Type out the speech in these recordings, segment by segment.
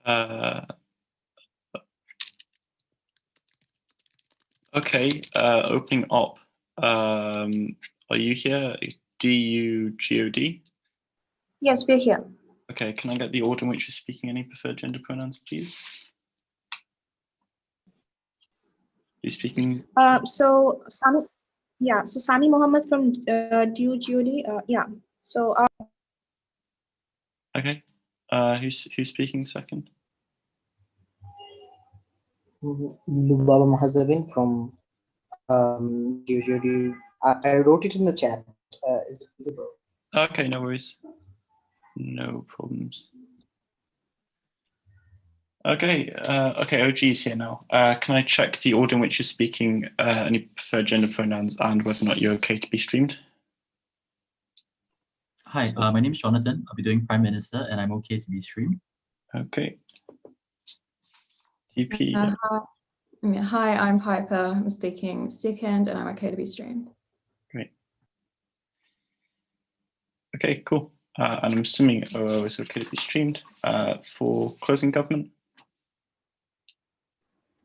Uh, okay, opening up. Are you here? D-U-G-O-D? Yes, we're here. Okay, can I get the order in which you're speaking any preferred gender pronouns, please? Are you speaking? So Sami, yeah, so Sami Mohammed from DUGOD, yeah. So Okay. Who's speaking second? Lubaba Mahazabin from DUGOD. I wrote it in the chat. Is it visible? Okay, no worries. No problems. Okay, okay, OG is here now. Can I check the order in which you're speaking, any preferred gender pronouns, and whether or not you're okay to be streamed? Hi, my name is Jonathan. I'll be doing Prime Minister, and I'm okay to be streamed. Okay. TP. Hi, I'm Piper. I'm speaking second, and I'm okay to be streamed. Great. Okay, cool. And I'm assuming OO is okay to be streamed. For closing government.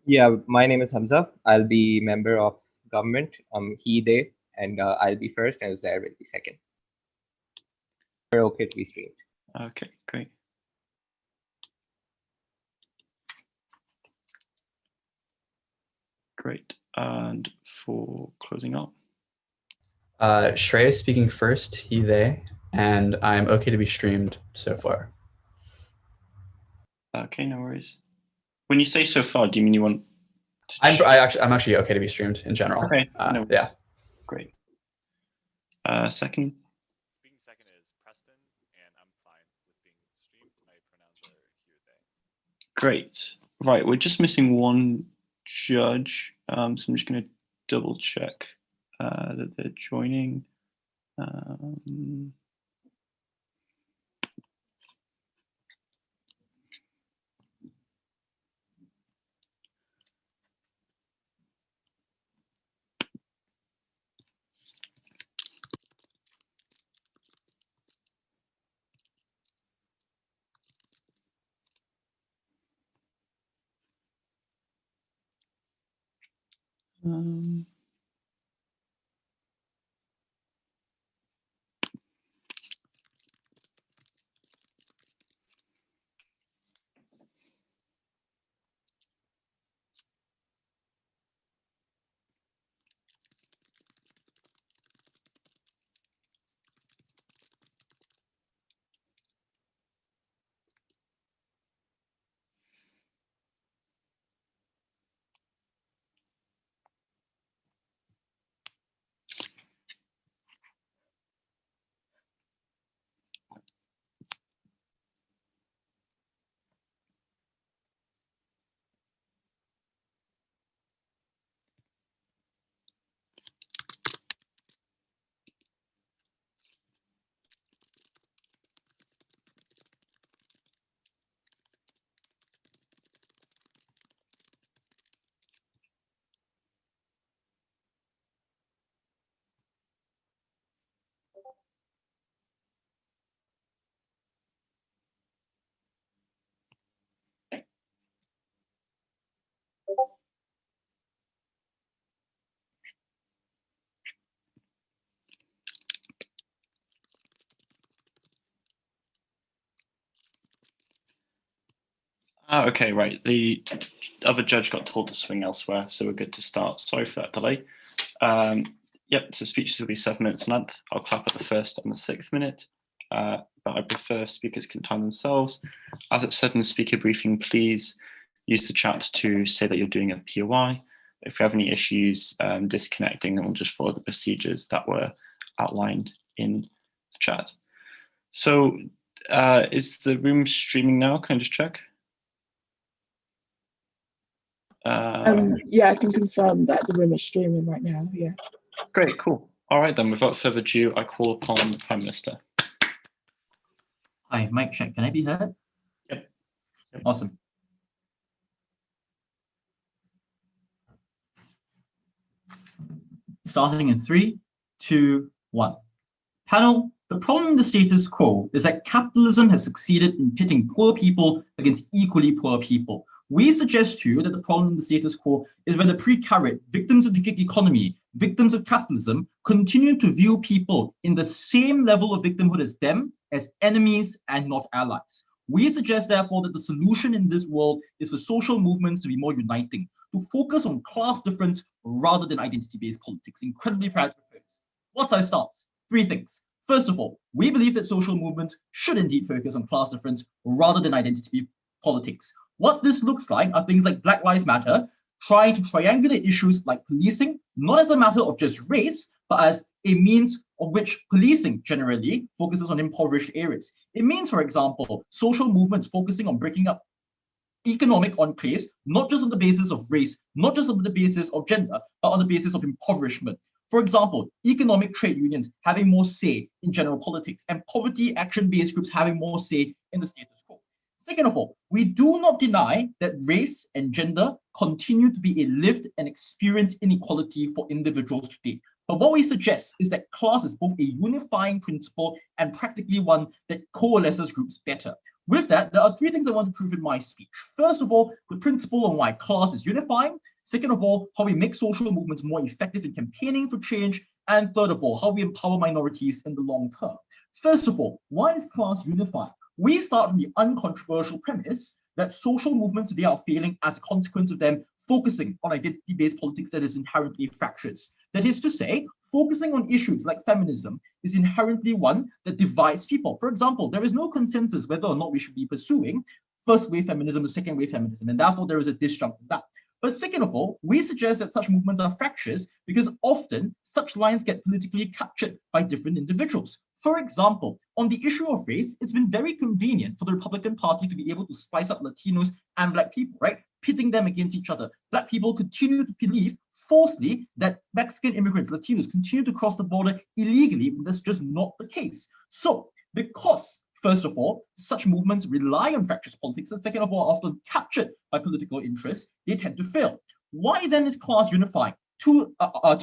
Yeah, my name is Hamza. I'll be member of government. He, they, and I'll be first, and Zaire will be second. We're okay to be streamed. Okay, great. Great. And for closing up. Shreya speaking first, he, they, and I'm okay to be streamed so far. Okay, no worries. When you say so far, do you mean you want? I'm actually okay to be streamed in general. Okay, no worries. Yeah. Great. Second. Speaking second is Preston, and I'm fine with being streamed. My pronouns are he or they. Great. Right, we're just missing one judge, so I'm just going to double check that they're joining. Okay, right. The other judge got told to swing elsewhere, so we're good to start. Sorry for that delay. Yep, so speeches will be 7 minutes in length. I'll clap at the first and the 6th minute, but I prefer speakers can time themselves. As it said in the speaker briefing, please use the chat to say that you're doing a POI. If you have any issues disconnecting, then we'll just follow the procedures that were outlined in the chat. So is the room streaming now? Can I just check? Yeah, I can confirm that the room is streaming right now. Yeah. Great, cool. All right, then, without further ado, I call upon the Prime Minister. Hi, mic check. Can I be heard? Yep. Awesome. Starting in 3, 2, 1. Panel, The problem in the status quo is that capitalism has succeeded in pitting poor people against equally poor people. We suggest to you that the problem in the status quo is where the precariat, victims of the gig economy, victims of capitalism, continue to view people in the same level of victimhood as them, as enemies and not allies. We suggest, therefore, that the solution in this world is for social movements to be more uniting, to focus on class difference rather than identity-based politics. Incredibly proud to propose. What's our stance? 3 things. First of all, we believe that social movements should indeed focus on class difference rather than identity politics. What this looks like are things like Black Lives Matter, trying to triangulate issues like policing, not as a matter of just race, but as a means of which policing generally focuses on impoverished areas. It means, for example, social movements focusing on breaking up economic enclaves, not just on the basis of race, not just on the basis of gender, but on the basis of impoverishment. For example, economic trade unions having more say in general politics and poverty action-based groups having more say in the status quo. Second of all, we do not deny that race and gender continue to be a lived and experienced inequality for individuals today. But what we suggest is that class is both a unifying principle and practically one that coalesces groups better. With that, there are 3 things I want to prove in my speech. First of all, the principle on why class is unifying. Second of all, how we make social movements more effective in campaigning for change. And third of all, how we empower minorities in the long term. First of all, why is class unifying? We start from the uncontroversial premise that social movements today are failing as a consequence of them focusing on identity-based politics that is inherently fractious. That is to say, focusing on issues like feminism is inherently one that divides people. For example, there is no consensus whether or not we should be pursuing first-wave feminism or second-wave feminism, and therefore there is a disjunct in that. But second of all, we suggest that such movements are fractious because often such lines get politically captured by different individuals. For example, on the issue of race, it's been very convenient for the Republican Party to be able to spice up Latinos and Black people, right? Pitting them against each other. Black people continue to believe falsely that Mexican immigrants, Latinos, continue to cross the border illegally, but that's just not the case. So, because first of all, such movements rely on fractious politics, and second of all, often captured by political interests, they tend to fail. Why then is class unifying? Two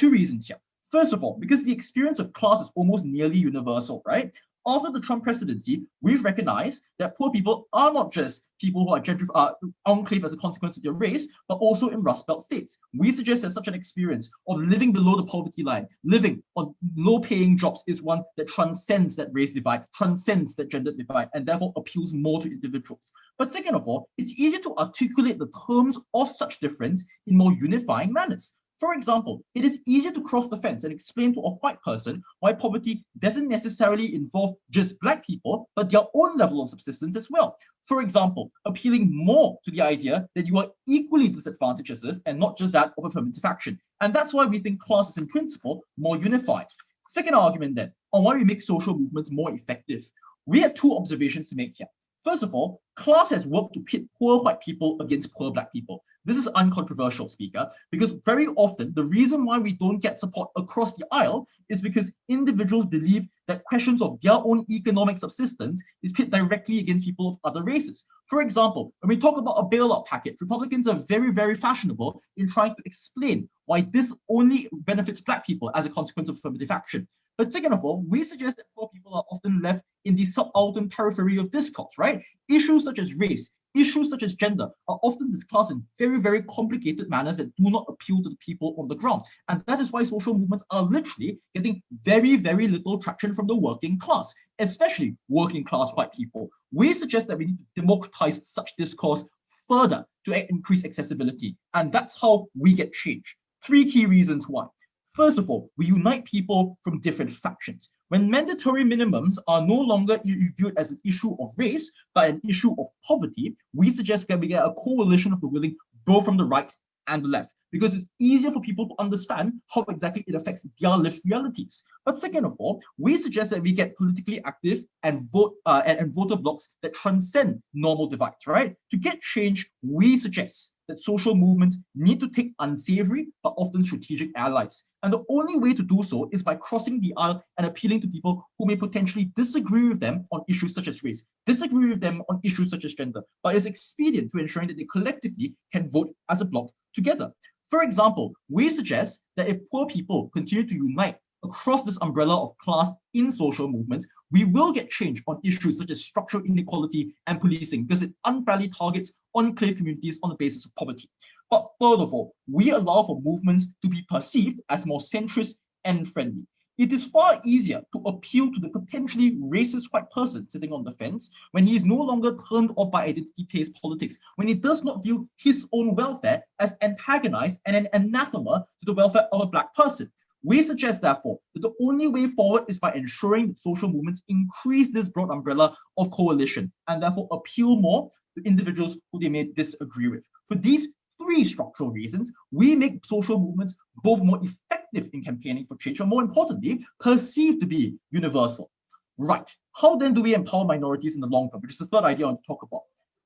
reasons here. First of all, because the experience of class is almost nearly universal, right? After the Trump presidency, we've recognized that poor people are not just people who are enclave as a consequence of their race, but also in Rust Belt states. We suggest that such an experience of living below the poverty line, living on low-paying jobs is one that transcends that race divide, transcends that gender divide, and therefore appeals more to individuals. But second of all, it's easier to articulate the terms of such difference in more unifying manners. For example, it is easier to cross the fence and explain to a white person why poverty doesn't necessarily involve just Black people, but their own level of subsistence as well. For example, appealing more to the idea that you are equally disadvantaged as us and not just that of affirmative action. And that's why we think class is in principle more unified. Second argument then, on why we make social movements more effective. We have 2 observations to make here. First of all, class has worked to pit poor white people against poor Black people. This is uncontroversial, speaker, because very often the reason why we don't get support across the aisle is because individuals believe that questions of their own economic subsistence is pit directly against people of other races. For example, when we talk about a bailout package, Republicans are very, very fashionable in trying to explain why this only benefits Black people as a consequence of affirmative action. But second of all, we suggest that poor people are often left in the subaltern periphery of discourse, right? Issues such as race, issues such as gender are often discussed in very, very complicated manners that do not appeal to the people on the ground. And that is why social movements are literally getting very, very little traction from the working class, especially working class white people. We suggest that we need to democratize such discourse further to increase accessibility. And that's how we get change. 3 key reasons why. First of all, we unite people from different factions. When mandatory minimums are no longer viewed as an issue of race, but an issue of poverty, we suggest that we get a coalition of the willing, both from the right and the left, because it's easier for people to understand how exactly it affects their lived realities. But second of all, we suggest that we get politically active and voter blocks that transcend normal divides, right? To get change, we suggest that social movements need to take unsavory but often strategic allies. And the only way to do so is by crossing the aisle and appealing to people who may potentially disagree with them on issues such as race, disagree with them on issues such as gender, but is expedient to ensuring that they collectively can vote as a bloc together. For example, we suggest that if poor people continue to unite across this umbrella of class in social movements, we will get change on issues such as structural inequality and policing, because it unfairly targets unclaimed communities on the basis of poverty. But furthermore, we allow for movements to be perceived as more centrist and friendly. It is far easier to appeal to the potentially racist white person sitting on the fence when he is no longer turned off by identity-based politics, when he does not view his own welfare as antagonized and an anathema to the welfare of a Black person. We suggest, therefore, that the only way forward is by ensuring that social movements increase this broad umbrella of coalition and therefore appeal more to individuals who they may disagree with. For these three structural reasons, we make social movements both more effective in campaigning for change, but more importantly, perceived to be universal. Right. How then do we empower minorities in the long term, which is the third idea I want to talk about?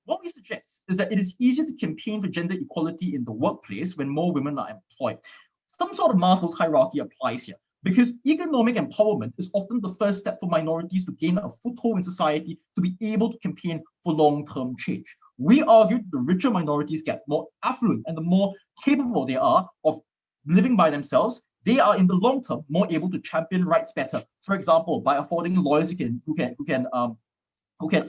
What we suggest is that it is easier to campaign for gender equality in the workplace when more women are employed. Some sort of Maslow's hierarchy applies here, because economic empowerment is often the first step for minorities to gain a foothold in society to be able to campaign for long-term change. We argue that the richer minorities get, more affluent and the more capable they are of living by themselves, they are in the long term more able to champion rights better. For example, by affording lawyers who can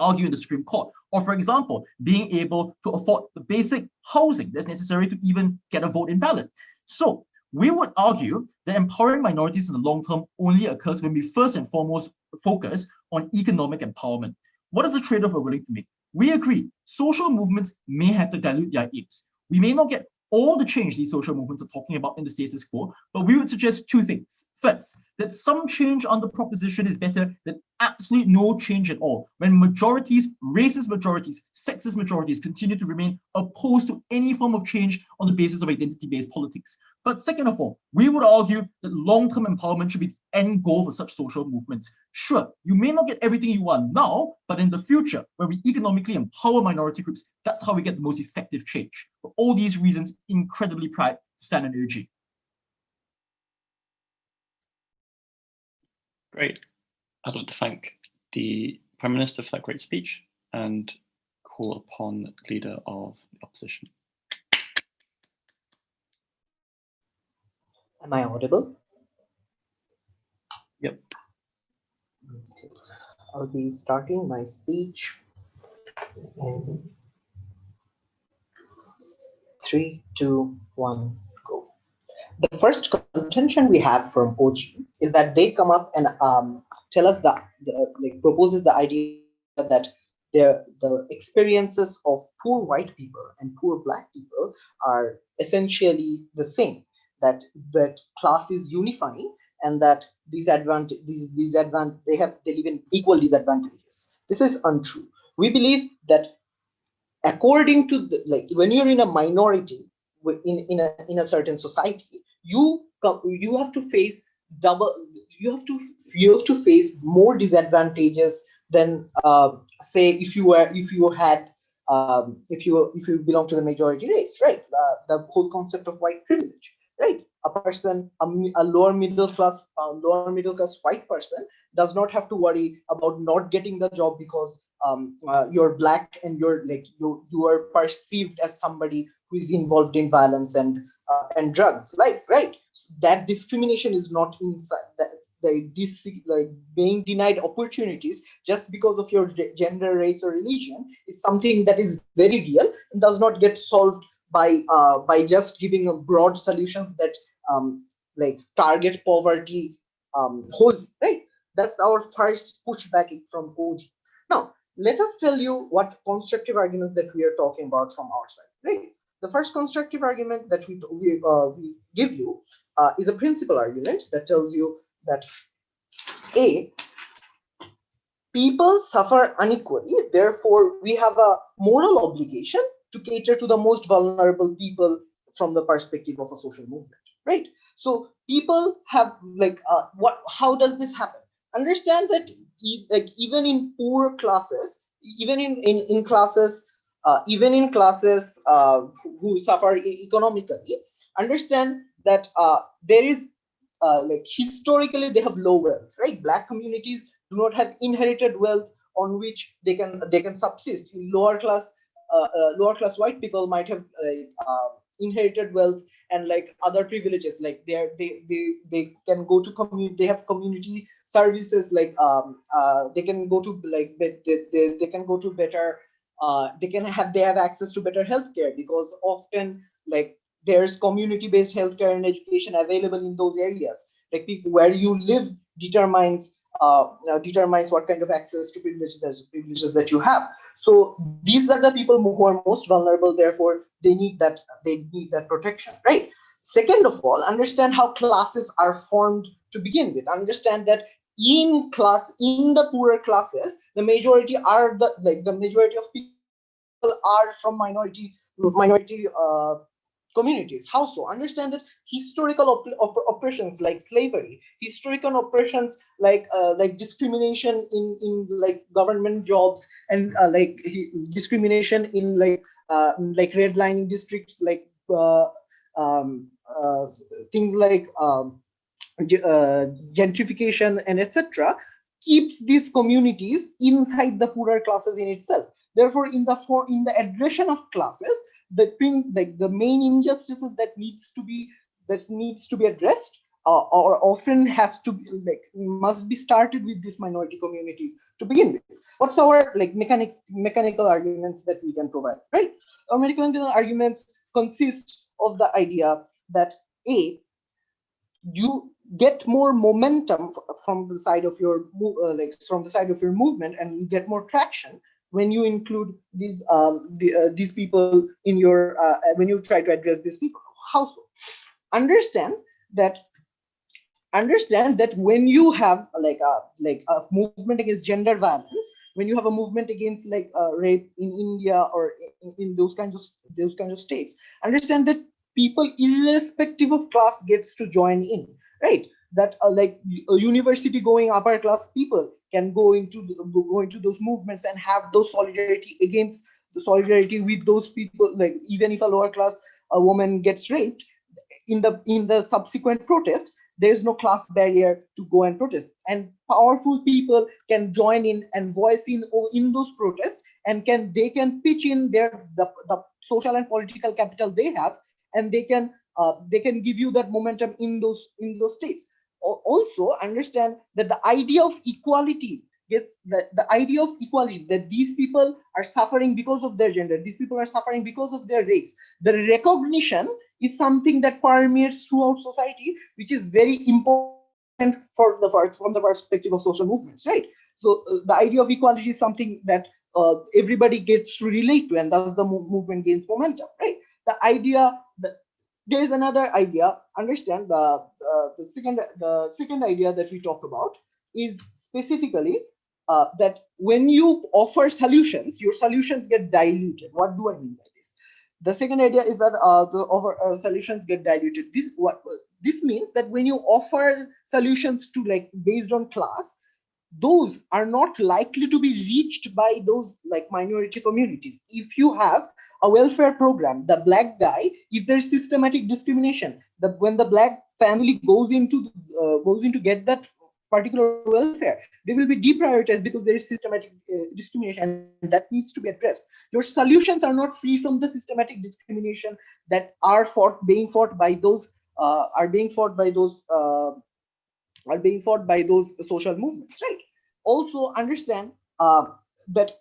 argue in the Supreme Court, or for example, being able to afford the basic housing that's necessary to even get a vote in ballot. So we would argue that empowering minorities in the long term only occurs when we first and foremost focus on economic empowerment. What is the trade-off we're willing to make? We agree, social movements may have to dilute their aims. We may not get all the change these social movements are talking about in the status quo, but we would suggest two things. First, that some change on the proposition is better than absolute no change at all, when majorities, racist majorities, sexist majorities continue to remain opposed to any form of change on the basis of identity-based politics. But second of all, we would argue that long-term empowerment should be the end goal for such social movements. Sure, you may not get everything you want now, but in the future, where we economically empower minority groups, that's how we get the most effective change. For all these reasons, incredibly proud to stand on UG. Great. I'd like to thank the Prime Minister for that great speech and call upon the Leader of the Opposition. Am I audible? Yep. Okay. I'll be starting my speech in 3, 2, 1, go. The first contention we have from OG is that they come up and tell us proposes the idea that the experiences of poor white people and poor Black people are essentially the same, that class is unifying and that they live in equal disadvantages. This is untrue. We believe that according to when you're in a minority in a certain society, you have to face you have to face more disadvantages than say if you belong to the majority race, right? The whole concept of white privilege, right? A lower middle class white person does not have to worry about not getting the job because you're Black and you are perceived as somebody who is involved in violence and drugs, right? That discrimination is not inside being denied opportunities just because of your gender, race, or religion is something that is very real and does not get solved by just giving a broad solutions that target poverty wholly, right? That's our first pushback from OG. Now, let us tell you what constructive arguments that we are talking about from our side, right? The first constructive argument that we give you is a principal argument that tells you that people suffer unequally, therefore we have a moral obligation to cater to the most vulnerable people from the perspective of a social movement, right? So people have how does this happen? Understand that even in poor classes, even in classes who suffer economically, understand that there is historically they have low wealth, right? Black communities do not have inherited wealth on which they can subsist. Lower class white people might have inherited wealth and like other privileges, like they can go to community, they have community services, like they can go to like they can go to better they have access to better healthcare, because often like there's community-based healthcare and education available in those areas. Like people, where you live determines what kind of access to privileges that you have. So these are the people who are most vulnerable. Therefore, they need that protection, right? Second of all, understand how classes are formed to begin with. Understand that in the poorer classes, the majority of people are from minority communities. How so? Understand that historical oppressions like slavery, historical oppressions like discrimination in like government jobs, and discrimination in like redlining districts, like things like gentrification and etc., keeps these communities inside the poorer classes in itself. Therefore, in the aggression of classes, the main injustices that needs to be addressed or often has to be must be started with these minority communities to begin with. What's our mechanical arguments that we can provide, right? Our mechanical arguments consist of the idea that you get more momentum from the side of your movement, and you get more traction when you include these people in your when you try to address these people. How so? Understand that when you have a movement against gender violence, when you have a movement against rape in India or in those kinds of states, understand that people irrespective of class gets to join in, right? That university going upper class people can go into those movements and have those solidarity with those people. Like even if a lower class a woman gets raped in the subsequent protest, there is no class barrier to go and protest, and powerful people can join in and voice in those protests, and they can pitch in the social and political capital they have, and they can give you that momentum in those states. Also understand that the idea of equality that these people are suffering because of their gender, these people are suffering because of their race, the recognition is something that permeates throughout society, which is very important from the perspective of social movements, right? So the idea of equality is something that everybody gets to relate to, and thus the movement gains momentum, right? The idea that there's another idea. Understand the second idea that we talk about is specifically that when you offer solutions, your solutions get diluted. What do I mean by this? The second idea is that the solutions get diluted. This means that when you offer solutions to based on class, those are not likely to be reached by those minority communities. If you have a welfare program, the black guy, if there's systematic discrimination, when the black family goes into get that particular welfare, they will be deprioritized because there is systematic discrimination, and that needs to be addressed. Your solutions are not free from the systematic discrimination that are being fought by those social movements, right? Also understand that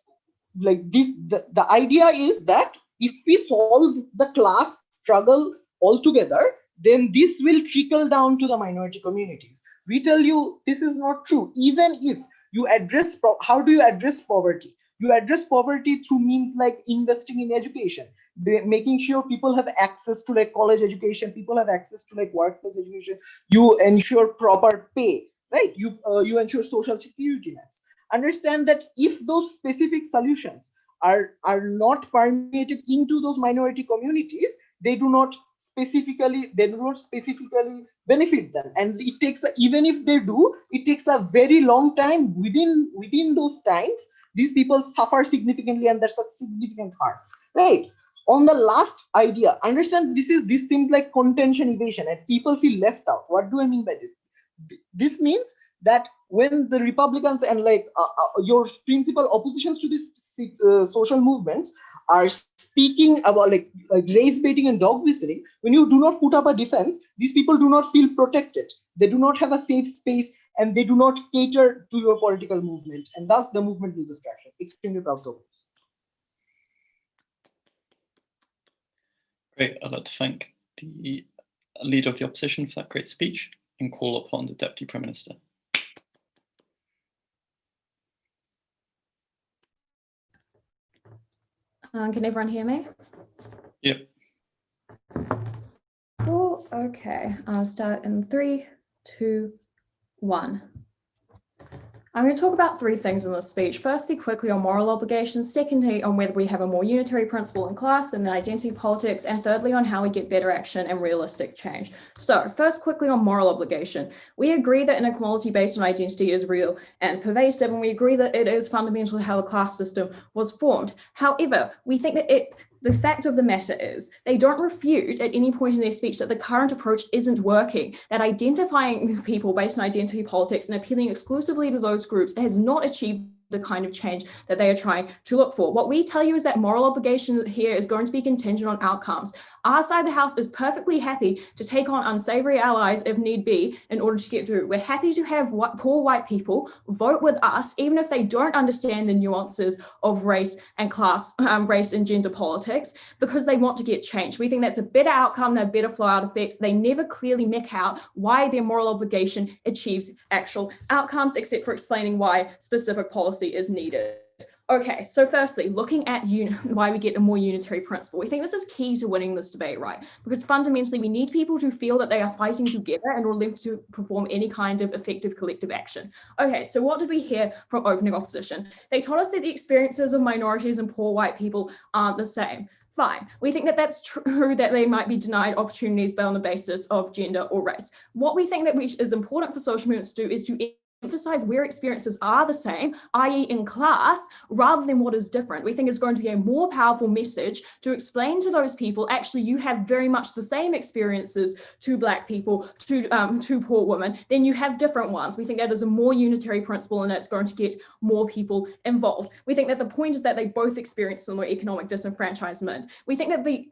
the idea is that if we solve the class struggle altogether, then this will trickle down to the minority communities. We tell you this is not true. Even if you address how do you address poverty? You address poverty through means like investing in education, making sure people have access to college education, people have access to workplace education. You ensure proper pay, right? You ensure social security nets. Understand that if those specific solutions are not permeated into those minority communities, they do not specifically benefit them, and it takes even if they do, it takes a very long time. Within those times, these people suffer significantly, and that's a significant harm, right? On the last idea, understand this seems like contention evasion, and people feel left out. What do I mean by this? This means that when the Republicans and your principal oppositions to these social movements are speaking about like race baiting and dog whistling, when you do not put up a defense, these people do not feel protected. They do not have a safe space, and they do not cater to your political movement, and thus the movement loses traction. Extremely proud of those. Great. I'd like to thank the Leader of the Opposition for that great speech and call upon the Deputy Prime Minister. Can everyone hear me? Yep. Cool. Okay, I'll start in 3, 2, 1. I'm going to talk about 3 things in this speech. Firstly, quickly on moral obligations. Secondly, on whether we have a more unitary principle in class than in identity politics. And thirdly, on how we get better action and realistic change. So first, quickly on moral obligation. We agree that inequality based on identity is real and pervasive, and we agree that it is fundamental to how the class system was formed. However, we think that the fact of the matter is they don't refute at any point in their speech that the current approach isn't working, that identifying people based on identity politics and appealing exclusively to those groups has not achieved the kind of change that they are trying to look for. What we tell you is that moral obligation here is going to be contingent on outcomes. Our side of the house is perfectly happy to take on unsavory allies if need be in order to get through. We're happy to have poor white people vote with us, even if they don't understand the nuances of race and class, race and gender politics, because they want to get change. We think that's a better outcome, they're better flow-out effects. They never clearly make out why their moral obligation achieves actual outcomes, except for explaining why specific policy is needed. Okay, so firstly, looking at why we get a more unitary principle. We think this is key to winning this debate, right? Because fundamentally, we need people to feel that they are fighting together in order to perform any kind of effective collective action. Okay, so what did we hear from opening opposition? They told us that the experiences of minorities and poor white people aren't the same. Fine. We think that that's true, that they might be denied opportunities but on the basis of gender or race. What we think that is important for social movements to do is to emphasize where experiences are the same, i.e. in class, rather than what is different. We think it's going to be a more powerful message to explain to those people, actually, you have very much the same experiences to Black people, to poor women, then you have different ones. We think that is a more unitary principle and it's going to get more people involved. We think that the point is that they both experience similar economic disenfranchisement. We think that the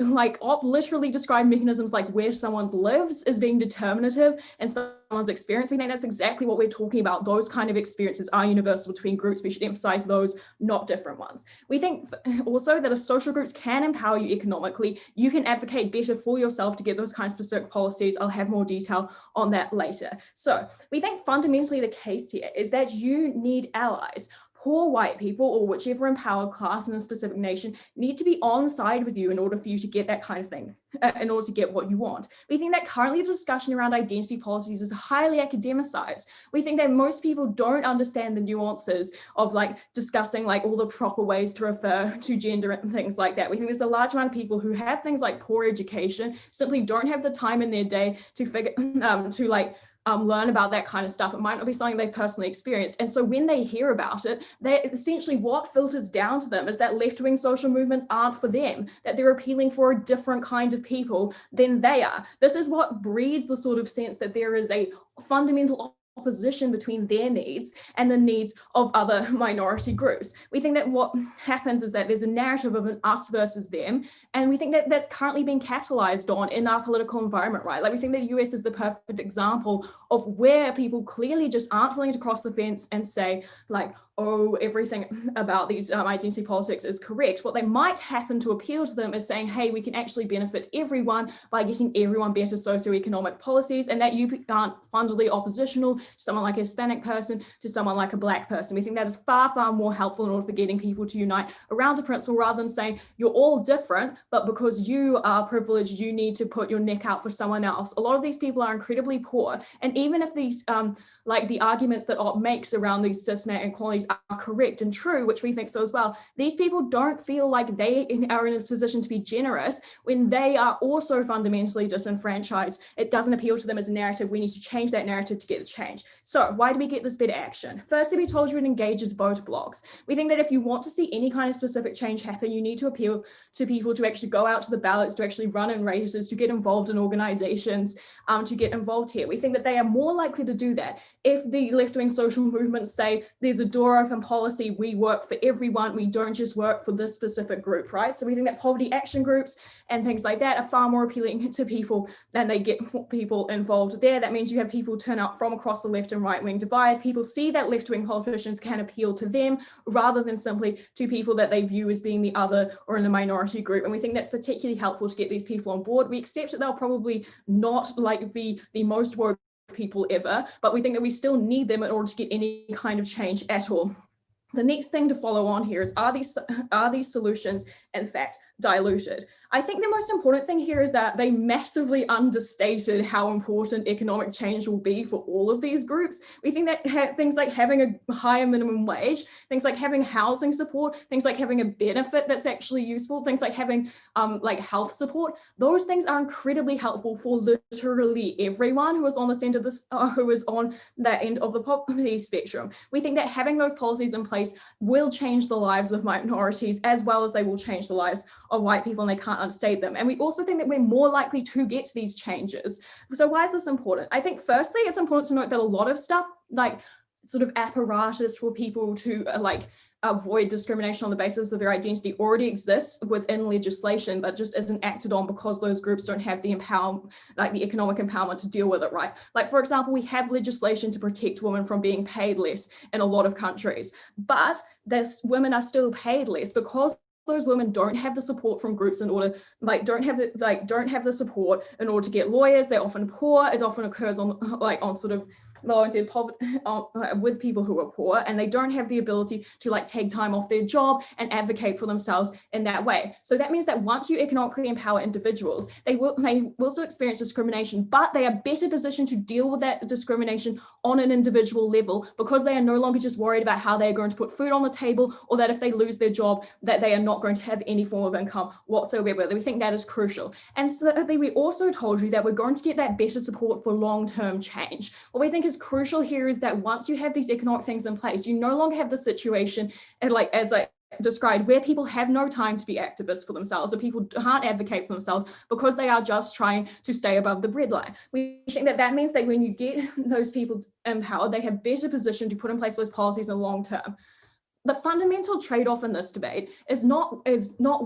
literally describe mechanisms like where someone lives as being determinative and someone's experience. We think that's exactly what we're talking about. Those kind of experiences are universal between groups. We should emphasize those, not different ones. We think also that if social groups can empower you economically, you can advocate better for yourself to get those kind of specific policies. I'll have more detail on that later. So we think fundamentally the case here is that you need allies. Poor white people, or whichever empowered class in a specific nation, need to be on side with you in order for you to get that kind of thing, in order to get what you want. We think that currently the discussion around identity policies is highly academicized. We think that most people don't understand the nuances of discussing all the proper ways to refer to gender and things like that. We think there's a large amount of people who have things like poor education, simply don't have the time in their day to figure, learn about that kind of stuff. It might not be something they've personally experienced. And so when they hear about it, they essentially what filters down to them is that left-wing social movements aren't for them, that they're appealing for a different kind of people than they are. This is what breeds the sort of sense that there is a fundamental opposition between their needs and the needs of other minority groups. We think that what happens is that there's a narrative of an us versus them, and we think that that's currently being capitalized on in our political environment, right? We think the US is the perfect example of where people clearly just aren't willing to cross the fence and say oh, everything about these identity politics is correct. What they might happen to appeal to them is saying, hey, we can actually benefit everyone by getting everyone better socioeconomic policies, and that you aren't fundamentally oppositional to someone like a Hispanic person, to someone like a Black person. We think that is far, far more helpful in order for getting people to unite around a principle, rather than saying you're all different, but because you are privileged, you need to put your neck out for someone else. A lot of these people are incredibly poor, and even if these the arguments that Ott makes around these systematic inequalities are correct and true, which we think so as well, these people don't feel like they are in a position to be generous when they are also fundamentally disenfranchised. It doesn't appeal to them as a narrative. We need to change that narrative to get the change. So why do we get this better action? Firstly, we told you it engages vote blocks. We think that if you want to see any kind of specific change happen, you need to appeal to people to actually go out to the ballots, to actually run in races, to get involved in organizations, to get involved here. We think that they are more likely to do that if the left-wing social movements say there's a door open policy, we work for everyone, we don't just work for this specific group, right? So we think that poverty action groups and things like that are far more appealing to people, and they get people involved there. That means you have people turn out from across the left and right wing divide. People see that left wing politicians can appeal to them rather than simply to people that they view as being the other or in the minority group. And we think that's particularly helpful to get these people on board. We accept that they'll probably not like be the most woke people ever, but we think that we still need them in order to get any kind of change at all. The next thing to follow on here is, are these solutions in fact diluted? I think the most important thing here is that they massively understated how important economic change will be for all of these groups. We think that things like having a higher minimum wage, things like having housing support, things like having a benefit that's actually useful, things like having like health support, those things are incredibly helpful for literally everyone who is on this end of this, who is on that end of the poverty spectrum. We think that having those policies in place will change the lives of minorities as well as they will change the lives of white people, and they can't unstate them. And we also think that we're more likely to get these changes. So why is this important? I think firstly, it's important to note that a lot of stuff, like sort of apparatus for people to avoid discrimination on the basis of their identity, already exists within legislation, but just isn't acted on because those groups don't have the the economic empowerment to deal with it, right? Like, for example, we have legislation to protect women from being paid less in a lot of countries, but women are still paid less because those women don't have the support from groups in order, don't have the support in order to get lawyers. They're often poor. It often occurs on sort of low-income poverty with people who are poor, and they don't have the ability to take time off their job and advocate for themselves in that way. So that means that once you economically empower individuals, they will also experience discrimination, but they are better positioned to deal with that discrimination on an individual level because they are no longer just worried about how they are going to put food on the table, or that if they lose their job, that they are not going to have any form of income whatsoever. We think that is crucial. And so we also told you that we're going to get that better support for long-term change. What we think is crucial here is that once you have these economic things in place, you no longer have the situation as I described, where people have no time to be activists for themselves, or people can't advocate for themselves because they are just trying to stay above the breadline. We think that that means that when you get those people empowered, they have better position to put in place those policies in the long term. The fundamental trade-off in this debate is not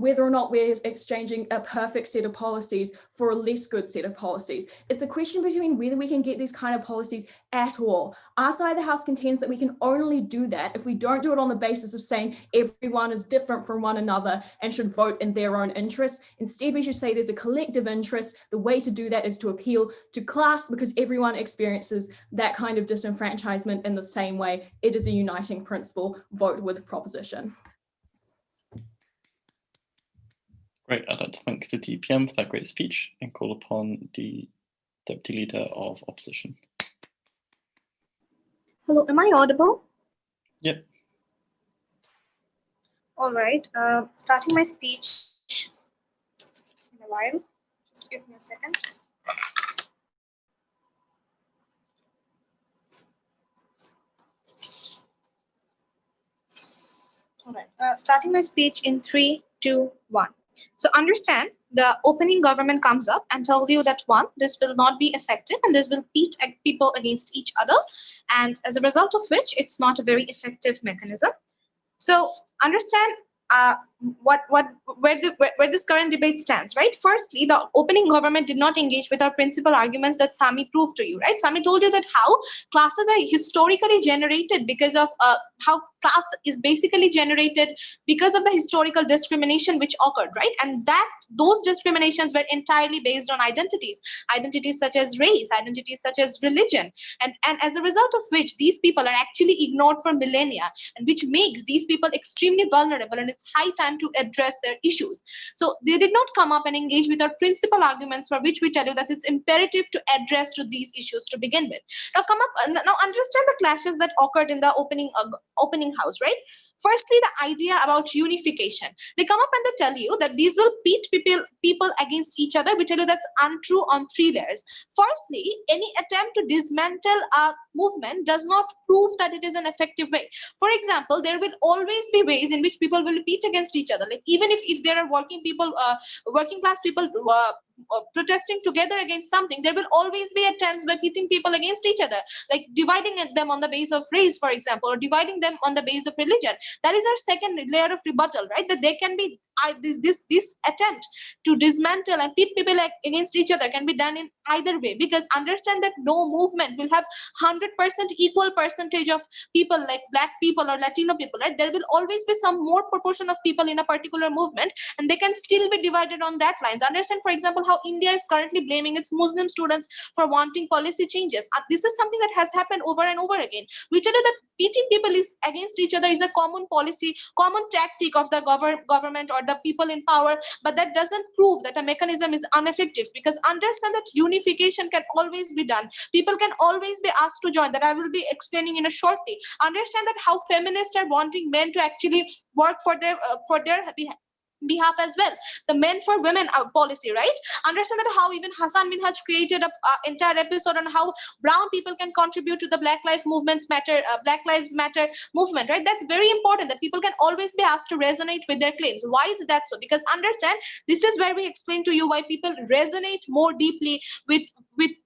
whether or not we're exchanging a perfect set of policies for a less good set of policies. It's a question between whether we can get these kind of policies at all. Our side of the house contends that we can only do that if we don't do it on the basis of saying everyone is different from one another and should vote in their own interests. Instead, we should say there's a collective interest. The way to do that is to appeal to class, because everyone experiences that kind of disenfranchisement in the same way. It is a uniting principle. Vote with proposition. Great. I'd like to thank the DPM for that great speech and call upon the Deputy Leader of Opposition. Hello, am I audible? Yep. All right, starting my speech in a while. Just give me a second. All right, starting my speech in 3, 2, 1. So understand, the opening government comes up and tells you that 1, this will not be effective and this will pit people against each other, and as a result of which it's not a very effective mechanism. So understand where this current debate stands, right? Firstly, the opening government did not engage with our principal arguments that Sami proved to you, right? Sami told you that how classes are historically generated because of how class is basically generated because of the historical discrimination which occurred, right? And that those discriminations were entirely based on identities such as race, identities such as religion, and as a result of which these people are actually ignored for millennia, and which makes these people extremely vulnerable, and it's high time to address their issues. So they did not come up and engage with our principal arguments, for which we tell you that it's imperative to address to these issues to begin with. Now understand the clashes that occurred in the opening house, right? Firstly, the idea about unification. They come up and they tell you that these will pit people against each other. We tell you that's untrue on 3 layers. Firstly, any attempt to dismantle a movement does not prove that it is an effective way. For example, there will always be ways in which people will pit against each other. Like even if there are working class people protesting together against something, there will always be attempts by pitting people against each other, like dividing them on the basis of race, for example, or dividing them on the basis of religion. That is our second layer of rebuttal, right? That there can be this attempt to dismantle and pit people against each other can be done in either way, because understand that no movement will have 100% equal percentage of people like Black people or Latino people, right? There will always be some more proportion of people in a particular movement, and they can still be divided on that lines. Understand, for example, how India is currently blaming its Muslim students for wanting policy changes. This is something that has happened over and over again. We tell you that pitting people against each other is a common policy, common tactic of the government or the people in power, but that doesn't prove that a mechanism is ineffective, because understand that unification can always be done. People can always be asked to join. That I will be explaining in a shortly. Understand that how feminists are wanting men to actually work for their behalf as well. The men for women policy, right? Understand that how even Hassan Minhaj created a entire episode on how brown people can contribute to the Black Lives Matter movement, right? That's very important, that people can always be asked to resonate with their claims. Why is that so? Because understand, this is where we explain to you why people resonate more deeply with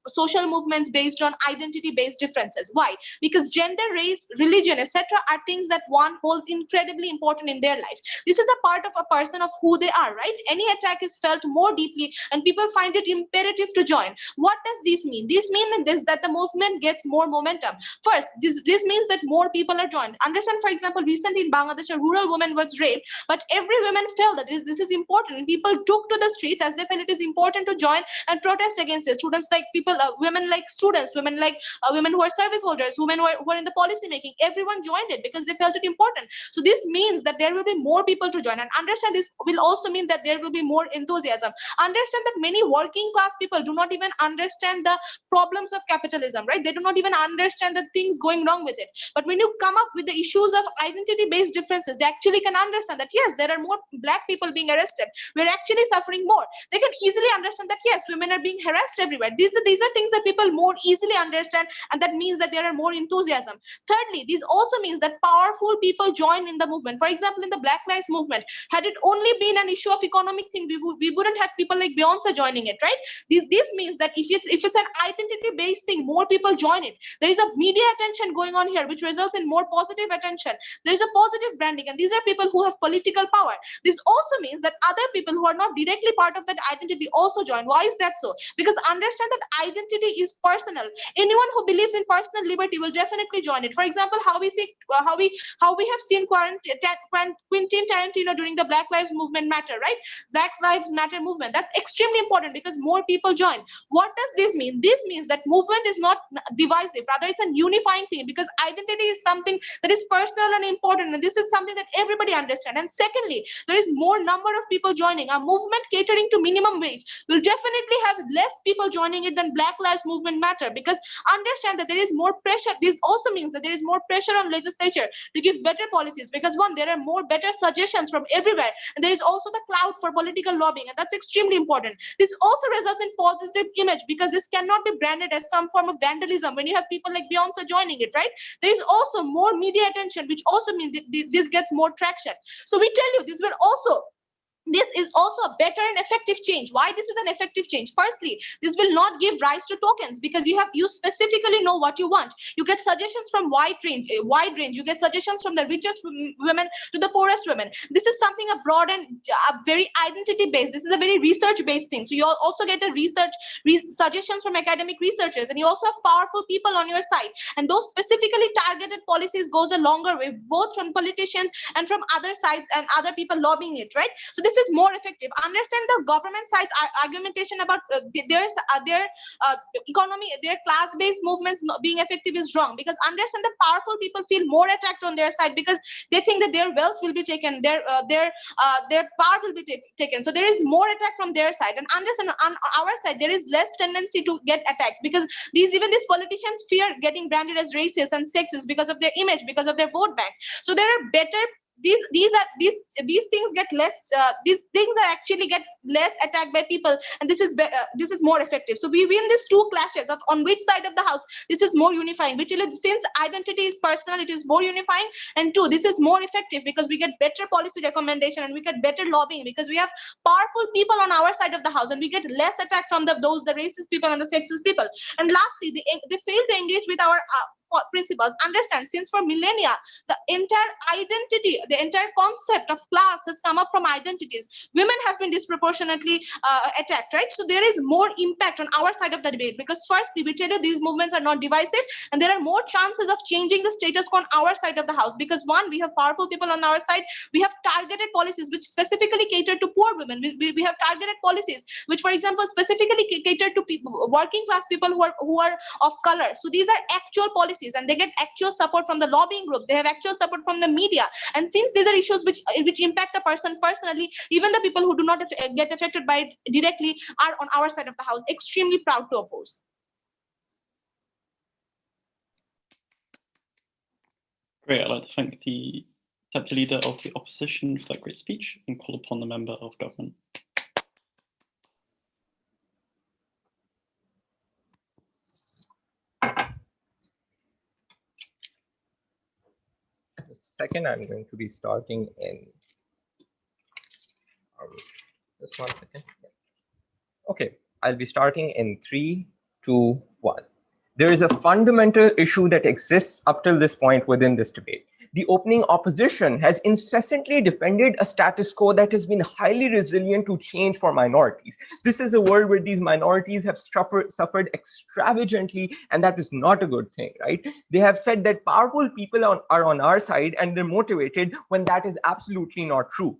social movements based on identity based differences. Why? Because gender, race, religion, etc. are things that one holds incredibly important in their life. This is a part of a person of who they are, right? Any attack is felt more deeply and people find it imperative to join. What does this mean? This means that the movement gets more momentum. First, this means that more people are joined. Understand, for example, recently in Bangladesh, a rural woman was raped, but every woman felt that this is important, and people took to the streets as they felt it is important to join and protest against it. Students like people, women like students, women like women who are service holders, women who are in the policy making, everyone joined it because they felt it important. So this means that there will be more people to join, and understand this will also mean that there will be more enthusiasm. Understand that many working class people do not even understand the problems of capitalism, right? They do not even understand the things going wrong with it. But when you come up with the issues of identity based differences, they actually can understand that yes, there are more Black people being arrested, we're actually suffering more. They can easily understand that yes, women are being harassed everywhere. These are things that people more easily understand, and that means that there are more enthusiasm. Thirdly, this also means that powerful people join in the movement. For example, in the Black Lives Movement, had it only been an issue of economic thing, we wouldn't have people like Beyonce joining it, right? This means that if it's an identity based thing, more people join it. There is a media attention going on here, which results in more positive attention. There is a positive branding, and these are people who have political power. This also means that other people who are not directly part of that identity also join. Why is that so? Because understand that identity is personal. Anyone who believes in personal liberty will definitely join it. For example, how we have seen Quentin Tarantino during the Black Lives Movement matter, right? Black Lives Matter movement. That's extremely important because more people join. What does this mean? This means that movement is not divisive, rather it's a unifying thing, because identity is something that is personal and important, and this is something that everybody understands. And secondly, there is more number of people joining. A movement catering to minimum wage will definitely have less people joining it than Black Lives Movement matter, because understand that there is more pressure. This also means that there is more pressure on legislature to give better policies, because one, there are more better suggestions from everywhere, and there is also the cloud for political lobbying, and that's extremely important. This also results in positive image, because this cannot be branded as some form of vandalism when you have people like Beyonce joining it, right? There is also more media attention, which also means this gets more traction. So we tell you this is also a better and effective change. Why this is an effective change? Firstly, this will not give rise to tokens, because you specifically know what you want. You get suggestions from wide range. You get suggestions from the richest women to the poorest women. This is something a broad and very identity based. This is a very research based thing. So you also get suggestions from academic researchers, and you also have powerful people on your side. And those specifically targeted policies goes a longer way, both from politicians and from other sides and other people lobbying it, right? So this is more effective. Understand the government side's argumentation about their economy, their class-based movements not being effective is wrong, because understand that powerful people feel more attacked on their side, because they think that their wealth will be taken, their power will be taken. So there is more attack from their side, and understand on our side there is less tendency to get attacks, because these politicians fear getting branded as racist and sexist because of their image, because of their vote bank. So there are better these things get less these things are actually get less attacked by people, and this is more effective. So we win these two clashes of on which side of the house this is more unifying, which is, since identity is personal, it is more unifying, and two, this is more effective because we get better policy recommendation and we get better lobbying because we have powerful people on our side of the house, and we get less attack from the racist people and the sexist people. And lastly, they fail to engage with our principles. Understand, since for millennia the entire identity, the entire concept of class has come up from identities. Women have been disproportionately attacked, right? So there is more impact on our side of the debate because firstly, we tell you these movements are not divisive, and there are more chances of changing the status quo on our side of the house because one, we have powerful people on our side. We have targeted policies which specifically cater to poor women. We have targeted policies which, for example, specifically cater to people, working class people who are of color. So these are actual policies, and they get actual support from the lobbying groups. They have actual support from the media. And since these are issues which impact a person personally, even the people who do not get affected by it directly are on our side of the house. Extremely proud to oppose. Great. I'd like to thank the Deputy Leader of the Opposition for that great speech and call upon the Member of Government. Just a second, I'm going to be starting in just 1 second. Okay, I'll be starting in 3, 2, 1. There is a fundamental issue that exists up till this point within this debate. The opening opposition has incessantly defended a status quo that has been highly resilient to change for minorities. This is a world where these minorities have suffered extravagantly, and that is not a good thing, right? They have said that powerful people are on our side and they're motivated when that is absolutely not true.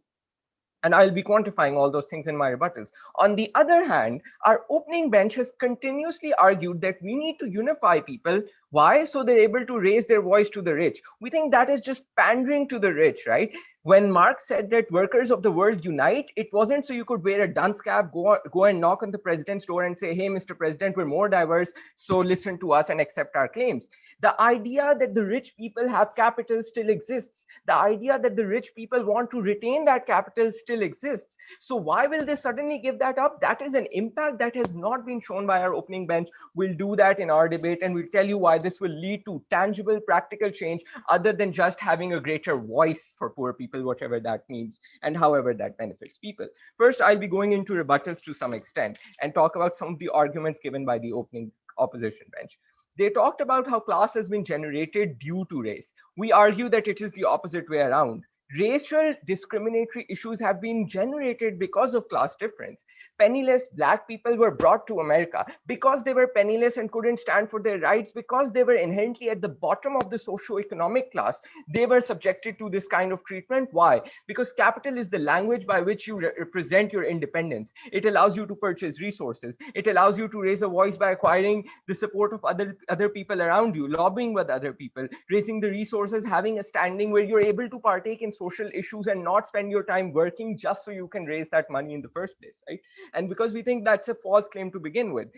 And I'll be quantifying all those things in my rebuttals. On the other hand, our opening bench has continuously argued that we need to unify people. Why? So they're able to raise their voice to the rich. We think that is just pandering to the rich, right? When Marx said that workers of the world unite, it wasn't so you could wear a dunce cap, go and knock on the president's door and say, hey, Mr. President, we're more diverse, so listen to us and accept our claims. The idea that the rich people have capital still exists. The idea that the rich people want to retain that capital still exists. So why will they suddenly give that up? That is an impact that has not been shown by our opening bench. We'll do that in our debate, and we'll tell you why this will lead to tangible, practical change other than just having a greater voice for poor people, whatever that means, and however that benefits people. First, I'll be going into rebuttals to some extent and talk about some of the arguments given by the opening opposition bench. They talked about how class has been generated due to race. We argue that it is the opposite way around. Racial discriminatory issues have been generated because of class difference. Penniless Black people were brought to America because they were penniless and couldn't stand for their rights, because they were inherently at the bottom of the socio-economic class. They were subjected to this kind of treatment. Why? Because capital is the language by which you represent your independence. It allows you to purchase resources. It allows you to raise a voice by acquiring the support of other people around you, lobbying with other people, raising the resources, having a standing where you're able to partake in social issues and not spend your time working just so you can raise that money in the first place, right? And because we think that's a false claim to begin with.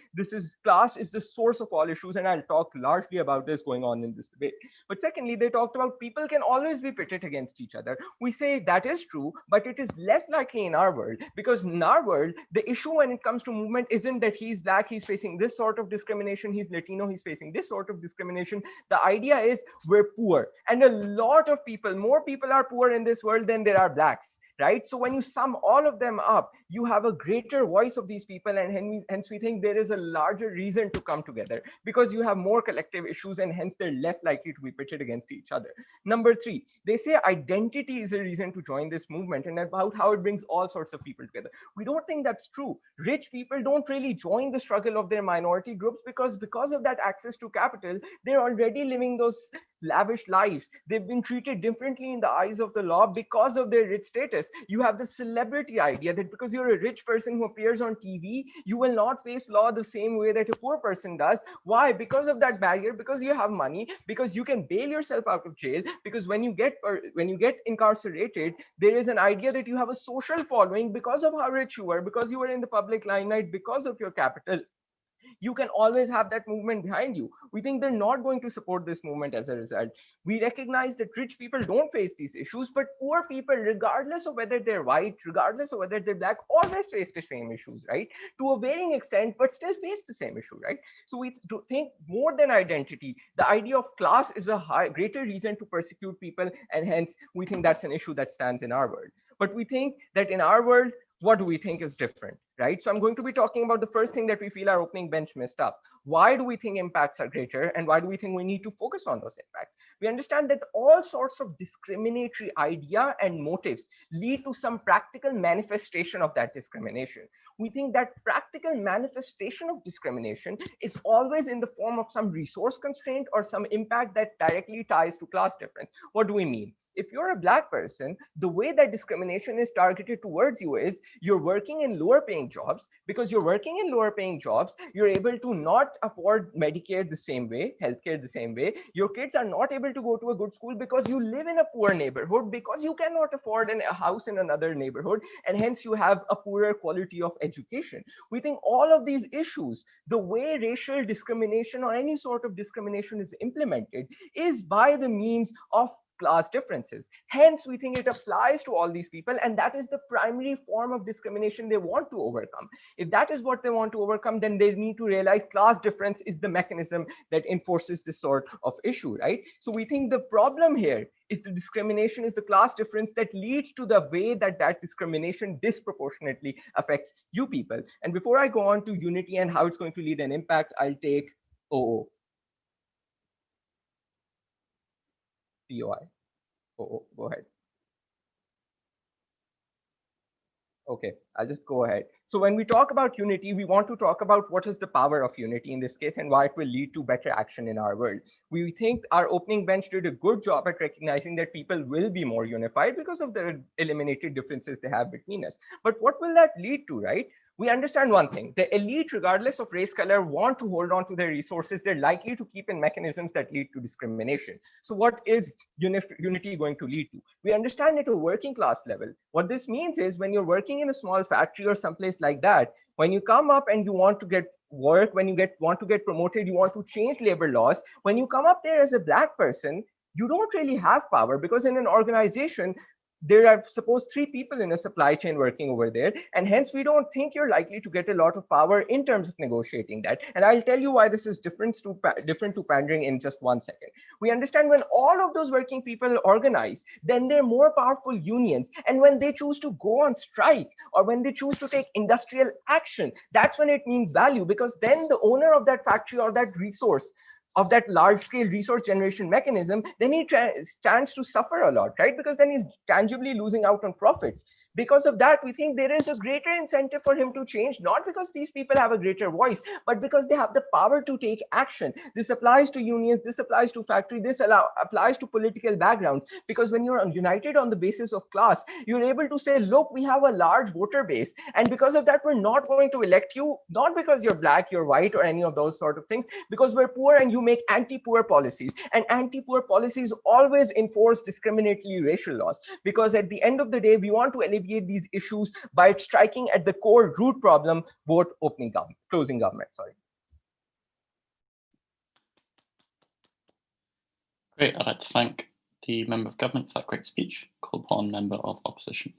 Class is the source of all issues, and I'll talk largely about this going on in this debate. But secondly, they talked about people can always be pitted against each other. We say that is true, but it is less likely in our world, because in our world, the issue when it comes to movement isn't that he's Black, he's facing this sort of discrimination, he's Latino, he's facing this sort of discrimination. The idea is we're poor, and a lot of people, more people are poor in this world than there are Blacks, right? So when you sum all of them up, you have a greater voice of these people, and hence we think there is a larger reason to come together, because you have more collective issues, and hence they're less likely to be pitted against each other. Number three, they say identity is a reason to join this movement and about how it brings all sorts of people together. We don't think that's true. Rich people don't really join the struggle of their minority groups because of that access to capital, they're already living those lavish lives. They've been treated differently in the eyes of the law because of their rich status. You have the celebrity idea that because you're a rich person who appears on TV, you will not face law the same way that a poor person does. Why? Because of that barrier, because you have money, because you can bail yourself out of jail, because when you get incarcerated, there is an idea that you have a social following because of how rich you were, because you were in the public limelight, because of your capital. you can always have that movement behind you. We think they're not going to support this movement as a result. We recognize that rich people don't face these issues, but poor people, regardless of whether they're white, regardless of whether they're black, always face the same issues, right? To a varying extent, but still face the same issue, right? So we think more than identity, the idea of class is a greater reason to persecute people, and hence we think that's an issue that stands in our world. But we think that in our world, what do we think is different, right? So I'm going to be talking about the first thing that we feel our opening bench messed up. Why do we think impacts are greater, and why do we think we need to focus on those impacts? We understand that all sorts of discriminatory idea and motives lead to some practical manifestation of that discrimination. We think that practical manifestation of discrimination is always in the form of some resource constraint or some impact that directly ties to class difference. What do we mean? If you're a black person, the way that discrimination is targeted towards you is you're working in lower paying jobs. Because you're working in lower paying jobs, you're able to not afford Medicare the same way, healthcare the same way. Your kids are not able to go to a good school because you live in a poor neighborhood, because you cannot afford a house in another neighborhood, and hence you have a poorer quality of education. We think all of these issues, the way racial discrimination or any sort of discrimination is implemented, is by the means of class differences. Hence, we think it applies to all these people, and that is the primary form of discrimination they want to overcome. If that is what they want to overcome, then they need to realize class difference is the mechanism that enforces this sort of issue, right? So we think the problem here is the discrimination is the class difference that leads to the way that that discrimination disproportionately affects you people. And before I go on to unity and how it's going to lead an impact, I'll take OO. POI. Oh, go ahead. Okay, I'll just go ahead. So when we talk about unity, we want to talk about what is the power of unity in this case and why it will lead to better action in our world. We think our opening bench did a good job at recognizing that people will be more unified because of the eliminated differences they have between us. But what will that lead to, right? We understand one thing: the elite, regardless of race color, want to hold on to their resources. They're likely to keep in mechanisms that lead to discrimination. So what is unity going to lead to? We understand at a working class level. What this means is when you're working in a small factory or someplace like that, when you come up and you want to get work, when you want to get promoted, you want to change labor laws, when you come up there as a black person, you don't really have power, because in an organization, there are suppose 3 people in a supply chain working over there, and hence we don't think you're likely to get a lot of power in terms of negotiating that. And I'll tell you why this is different to pandering in just 1 second. We understand when all of those working people organize, then they're more powerful unions, and when they choose to go on strike or when they choose to take industrial action, that's when it means value, because then the owner of that factory or that resource, of that large-scale resource generation mechanism, then he stands to suffer a lot, right? Because then he's tangibly losing out on profits. Because of that, we think there is a greater incentive for him to change, not because these people have a greater voice, but because they have the power to take action. This applies to unions, this applies to factory, this applies to political backgrounds, because when you're united on the basis of class, you're able to say, look, we have a large voter base, and because of that, we're not going to elect you, not because you're black, you're white, or any of those sort of things, because we're poor and you make anti-poor policies. And anti-poor policies always enforce discriminatory racial laws, because at the end of the day, we want to alleviate these issues by striking at the core root problem, vote closing government, sorry. Great, I'd like to thank the Member of Government for that great speech. Call upon Member of Opposition.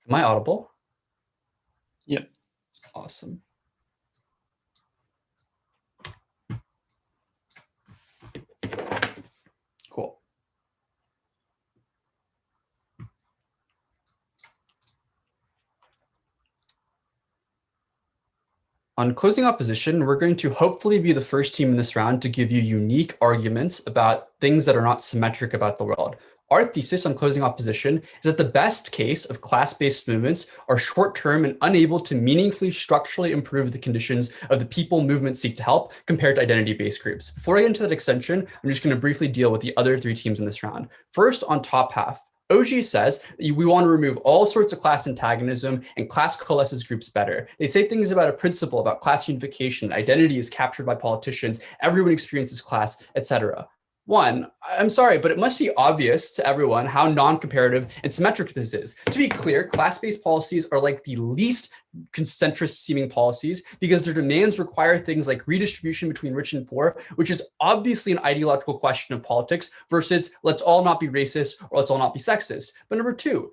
Am I audible? Yep. Awesome. Cool. On closing opposition, we're going to hopefully be the first team in this round to give you unique arguments about things that are not symmetric about the world. Our thesis on closing opposition is that the best case of class-based movements are short-term and unable to meaningfully structurally improve the conditions of the people movements seek to help compared to identity-based groups. Before I get into that extension, I'm just going to briefly deal with the other 3 teams in this round. First, on top half, OG says that we want to remove all sorts of class antagonism and class coalesces groups better. They say things about a principle about class unification, identity is captured by politicians, everyone experiences class, etc. One, I'm sorry, but it must be obvious to everyone how non-comparative and symmetric this is. To be clear, class-based policies are like the least concentrist seeming policies because their demands require things like redistribution between rich and poor, which is obviously an ideological question of politics versus let's all not be racist or let's all not be sexist. But number two,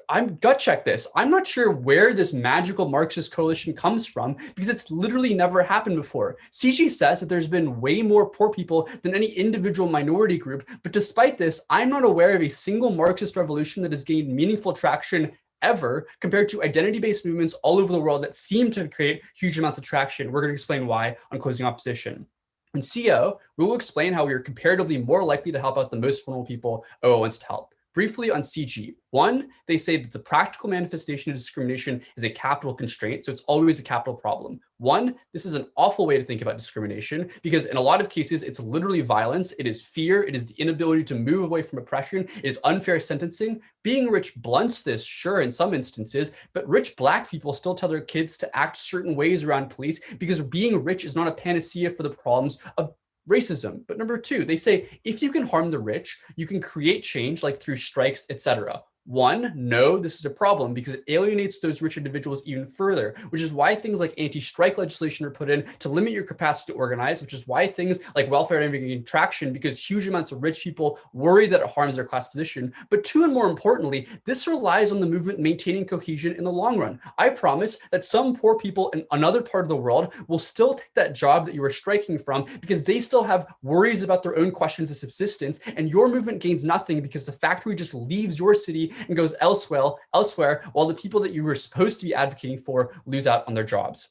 I'm gut check this. I'm not sure where this magical Marxist coalition comes from because it's literally never happened before. CG says that there's been way more poor people than any individual minority group, but despite this, I'm not aware of a single Marxist revolution that has gained meaningful traction ever compared to identity-based movements all over the world that seem to create huge amounts of traction. We're going to explain why on Closing Opposition. In CO, we will explain how we are comparatively more likely to help out the most vulnerable people OO wants to help. Briefly on CG, one, they say that the practical manifestation of discrimination is a capital constraint, so it's always a capital problem. One, this is an awful way to think about discrimination because in a lot of cases, it's literally violence, it is fear, it is the inability to move away from oppression, it is unfair sentencing. Being rich blunts this, sure, in some instances, but rich Black people still tell their kids to act certain ways around police because being rich is not a panacea for the problems of racism. But number two, they say if you can harm the rich, you can create change like through strikes, etc. One, no, this is a problem because it alienates those rich individuals even further, which is why things like anti-strike legislation are put in to limit your capacity to organize, which is why things like welfare are gaining traction because huge amounts of rich people worry that it harms their class position. But two, and more importantly, this relies on the movement maintaining cohesion in the long run. I promise that some poor people in another part of the world will still take that job that you are striking from because they still have worries about their own questions of subsistence, and your movement gains nothing because the factory just leaves your city and goes elsewhere, while the people that you were supposed to be advocating for lose out on their jobs.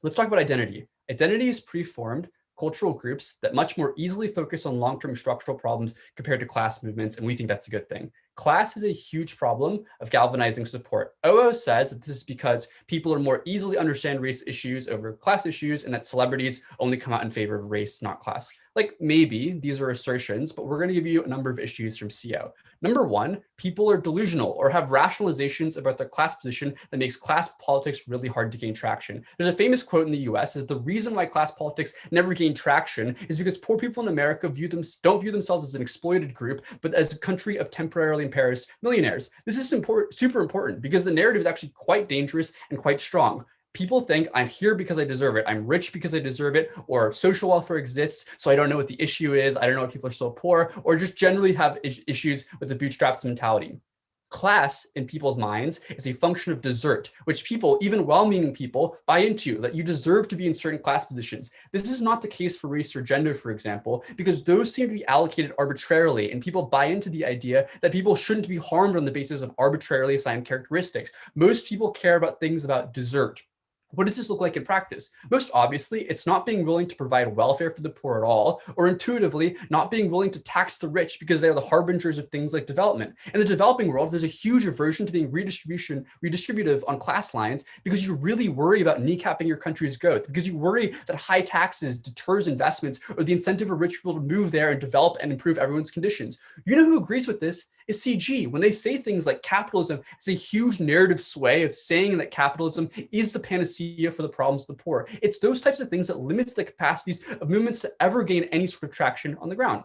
Let's talk about identity. Identity is preformed cultural groups that much more easily focus on long-term structural problems compared to class movements, and we think that's a good thing. Class is a huge problem of galvanizing support. OO says that this is because people are more easily understand race issues over class issues and that celebrities only come out in favor of race, not class. Like maybe these are assertions, but we're going to give you a number of issues from CO. Number one, people are delusional or have rationalizations about their class position that makes class politics really hard to gain traction. There's a famous quote in the US is the reason why class politics never gain traction is because poor people in America don't view themselves as an exploited group, but as a country of temporarily impoverished millionaires. This is super important because the narrative is actually quite dangerous and quite strong. People think I'm here because I deserve it. I'm rich because I deserve it, or social welfare exists, so I don't know what the issue is. I don't know why people are so poor, or just generally have issues with the bootstraps mentality. Class in people's minds is a function of desert, which people, even well-meaning people, buy into, that you deserve to be in certain class positions. This is not the case for race or gender, for example, because those seem to be allocated arbitrarily, and people buy into the idea that people shouldn't be harmed on the basis of arbitrarily assigned characteristics. Most people care about things about desert. What does this look like in practice? Most obviously, it's not being willing to provide welfare for the poor at all, or intuitively not being willing to tax the rich because they're the harbingers of things like development. In the developing world, there's a huge aversion to being redistributive on class lines because you really worry about kneecapping your country's growth, because you worry that high taxes deters investments or the incentive of rich people to move there and develop and improve everyone's conditions. You know who agrees with this? Is CG. When they say things like capitalism, it's a huge narrative sway of saying that capitalism is the panacea for the problems of the poor. It's those types of things that limits the capacities of movements to ever gain any sort of traction on the ground.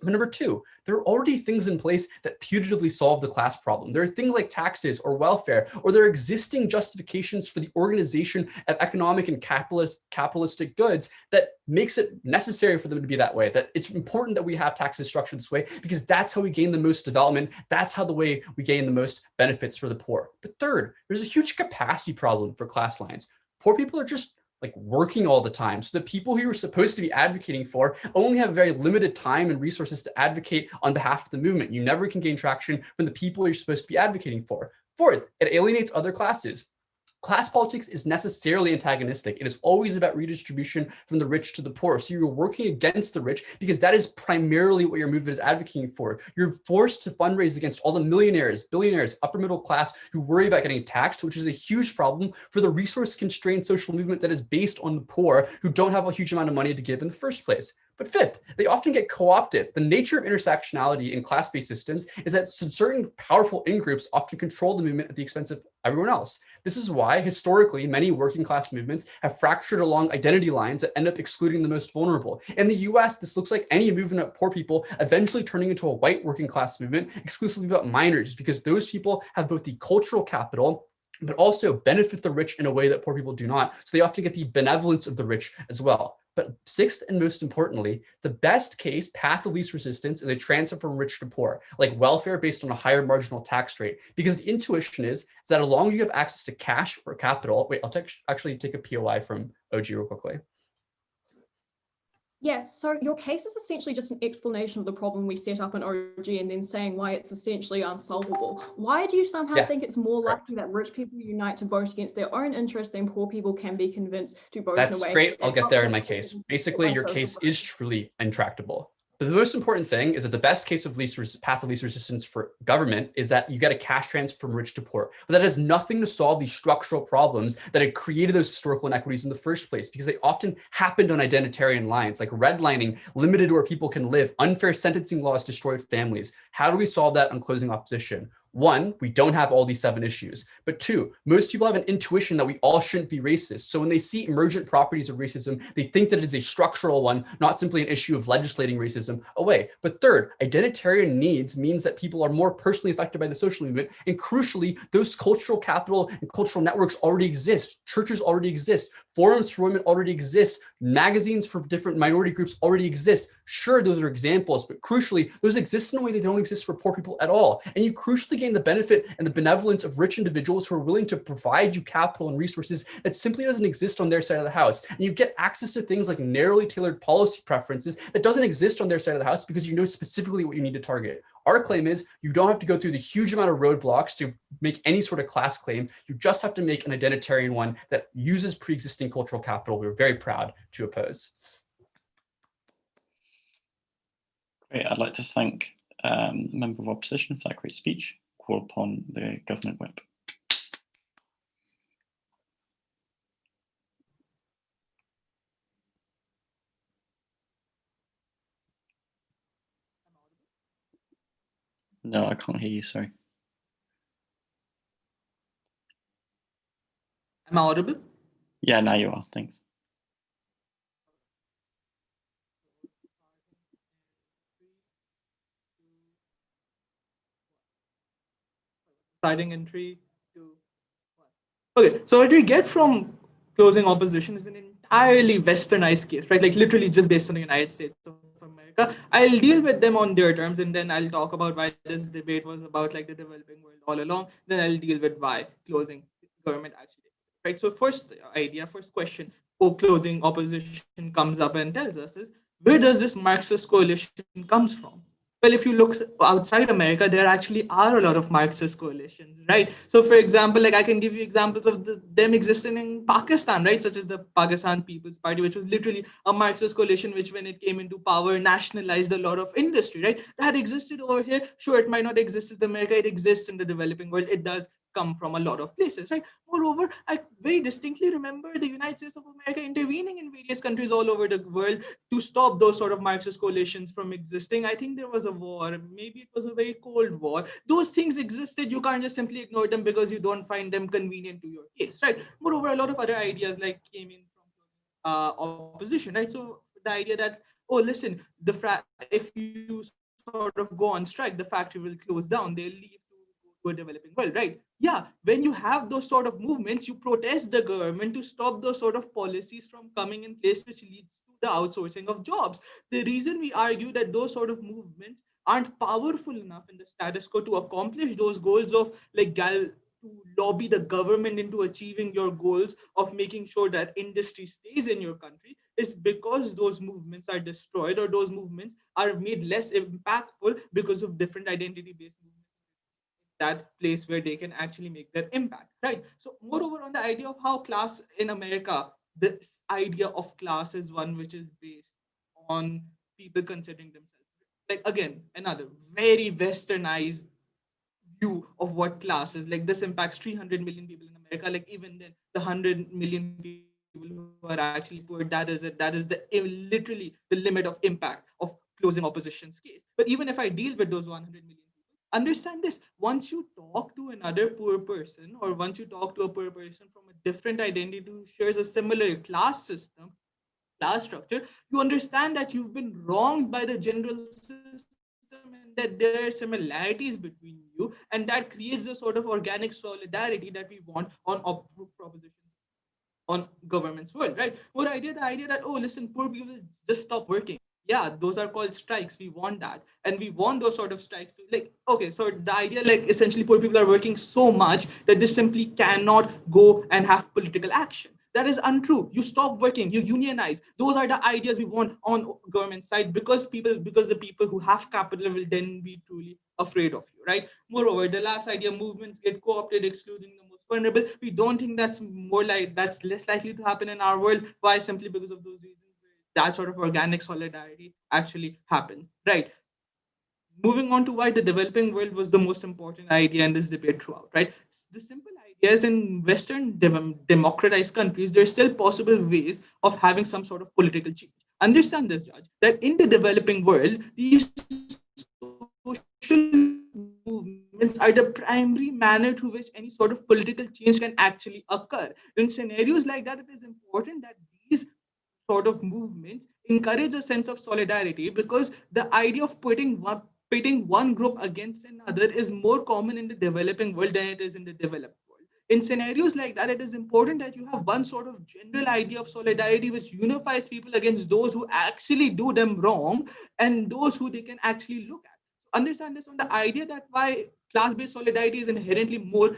But number two, there are already things in place that putatively solve the class problem. There are things like taxes or welfare, or there are existing justifications for the organization of economic and capitalistic goods that makes it necessary for them to be that way, that it's important that we have taxes structured this way because that's how we gain the most development. That's how the way we gain the most benefits for the poor. But third, there's a huge capacity problem for class lines. Poor people are just like working all the time. So the people who you're supposed to be advocating for only have very limited time and resources to advocate on behalf of the movement. You never can gain traction from the people you're supposed to be advocating for. Fourth, it alienates other classes. Class politics is necessarily antagonistic. It is always about redistribution from the rich to the poor. So you're working against the rich because that is primarily what your movement is advocating for. You're forced to fundraise against all the millionaires, billionaires, upper middle class who worry about getting taxed, which is a huge problem for the resource-constrained social movement that is based on the poor who don't have a huge amount of money to give in the first place. But fifth, they often get co-opted. The nature of intersectionality in class-based systems is that certain powerful in-groups often control the movement at the expense of everyone else. This is why, historically, many working class movements have fractured along identity lines that end up excluding the most vulnerable. In the US, this looks like any movement of poor people eventually turning into a white working class movement exclusively about minors, because those people have both the cultural capital but also benefit the rich in a way that poor people do not. So they often get the benevolence of the rich as well. But sixth and most importantly, the best case path of least resistance is a transfer from rich to poor, like welfare based on a higher marginal tax rate. Because the intuition is that as long as you have access to cash or capital, wait, I'll actually take a POI from OG real quickly. Yes, so your case is essentially just an explanation of the problem we set up in OG and then saying why it's essentially unsolvable. Why do you somehow think it's more likely that rich people unite to vote against their own interests than poor people can be convinced to vote in a way? That's great. I'll get there in my case. Basically, your case is truly intractable. But the most important thing is that the best case of path of least resistance for government is that you get a cash transfer from rich to poor. But that has nothing to solve the structural problems that had created those historical inequities in the first place, because they often happened on identitarian lines, like redlining limited where people can live, unfair sentencing laws destroyed families. How do we solve that on closing opposition? One, we don't have all these 7 issues. But 2, most people have an intuition that we all shouldn't be racist. So when they see emergent properties of racism, they think that it is a structural one, not simply an issue of legislating racism away. But third, identitarian needs means that people are more personally affected by the social movement. And crucially, those cultural capital and cultural networks already exist. Churches already exist. Forums for women already exist. Magazines for different minority groups already exist. Sure, those are examples, but crucially, those exist in a way they don't exist for poor people at all. And you crucially gain the benefit and the benevolence of rich individuals who are willing to provide you capital and resources that simply doesn't exist on their side of the house. And you get access to things like narrowly tailored policy preferences that doesn't exist on their side of the house because you know specifically what you need to target. Our claim is you don't have to go through the huge amount of roadblocks to make any sort of class claim. You just have to make an identitarian one that uses pre-existing cultural capital. We're very proud to oppose. Great. I'd like to thank the member of opposition for that great speech. Call upon the government whip. No, I can't hear you, sorry. Am I audible? Yeah, now you are, thanks. Starting in 3, 2, 1. Okay, so what we get from closing opposition is an entirely westernized case, right? Like literally just based on the United States of America. I'll deal with them on their terms, and then I'll talk about why this debate was about like the developing world all along. Then I'll deal with why closing government actually, right? So first question, closing opposition comes up and tells us is, where does this Marxist coalition comes from? Well, if you look outside America, there actually are a lot of Marxist coalitions, right? So, for example, like I can give you examples of them existing in Pakistan, right? Such as the Pakistan People's Party, which was literally a Marxist coalition, which when it came into power, nationalized a lot of industry, right? That existed over here. Sure, it might not exist in America. It exists in the developing world. It does come from a lot of places, right? Moreover, I very distinctly remember the United States of America intervening in various countries all over the world to stop those sort of Marxist coalitions from existing. I think there was a war, maybe it was a very cold war. Those things existed. You can't just simply ignore them because you don't find them convenient to your case, right? Moreover, a lot of other ideas like came in from opposition, right? So the idea that, oh, listen, if you sort of go on strike, the factory will close down. They'll leave to a developing world, right? Yeah, when you have those sort of movements, you protest the government to stop those sort of policies from coming in place, which leads to the outsourcing of jobs. The reason we argue that those sort of movements aren't powerful enough in the status quo to accomplish those goals of like to lobby the government into achieving your goals of making sure that industry stays in your country is because those movements are destroyed, or those movements are made less impactful because of different identity-based movements, that place where they can actually make their impact, right? So moreover, on the idea of how class in America, this idea of class is one which is based on people considering themselves, like again, another very westernized view of what class is. Like this impacts 300 million people in America. Like even then, the 100 million people people who are actually poor. That is it. That is literally the limit of impact of closing opposition's case. But even if I deal with those 100 million people, understand this: once you talk to another poor person, or once you talk to a poor person from a different identity who shares a similar class system, class structure, you understand that you've been wronged by the general system and that there are similarities between you, and that creates a sort of organic solidarity that we want on proposition on government's world, right? What idea? The idea that, oh, listen, poor people just stop working. Yeah, those are called strikes. We want that, and we want those sort of strikes. Like, okay, so the idea, like, essentially, poor people are working so much that they simply cannot go and have political action. That is untrue. You stop working, you unionize. Those are the ideas we want on government side, because the people who have capital will then be truly afraid of you, right? Moreover, the last idea, movements get co-opted, excluding the most vulnerable. We don't think that's less likely to happen in our world. Why? Simply because of those reasons where that sort of organic solidarity actually happens, right? Moving on to why the developing world was the most important idea in this debate throughout, right? The simple idea is, in Western democratized countries, there are still possible ways of having some sort of political change. Understand this, Judge, that in the developing world, these social movements are the primary manner through which any sort of political change can actually occur. In scenarios like that, it is important that these sort of movements encourage a sense of solidarity, because the idea of pitting one group against another is more common in the developing world than it is in the developed world. In scenarios like that, it is important that you have one sort of general idea of solidarity which unifies people against those who actually do them wrong and those who they can actually look at. Understand this on the idea that why class-based solidarity is inherently more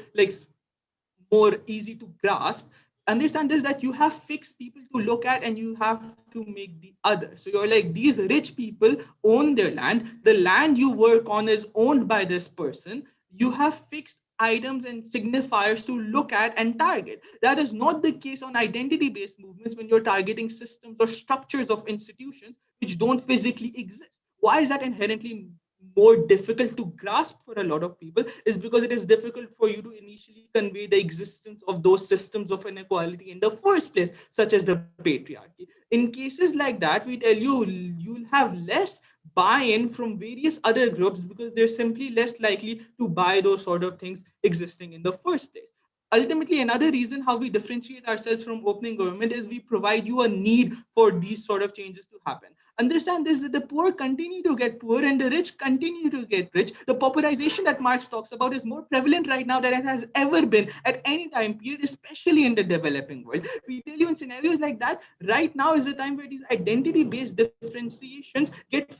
easy to grasp. Understand this, that you have fixed people to look at and you have to make the other. So you're like, these rich people own their land. The land you work on is owned by this person. You have fixed items and signifiers to look at and target. That is not the case on identity-based movements when you're targeting systems or structures of institutions which don't physically exist. Why is that inherently more difficult to grasp for a lot of people? Is because it is difficult for you to initially convey the existence of those systems of inequality in the first place, such as the patriarchy. In cases like that, we tell you you'll have less buy-in from various other groups because they're simply less likely to buy those sort of things existing in the first place. Ultimately, another reason how we differentiate ourselves from opening government is we provide you a need for these sort of changes to happen. Understand this, that the poor continue to get poor and the rich continue to get rich. The pauperization that Marx talks about is more prevalent right now than it has ever been at any time period, especially in the developing world. We tell you in scenarios like that, right now is the time where these identity-based differentiations get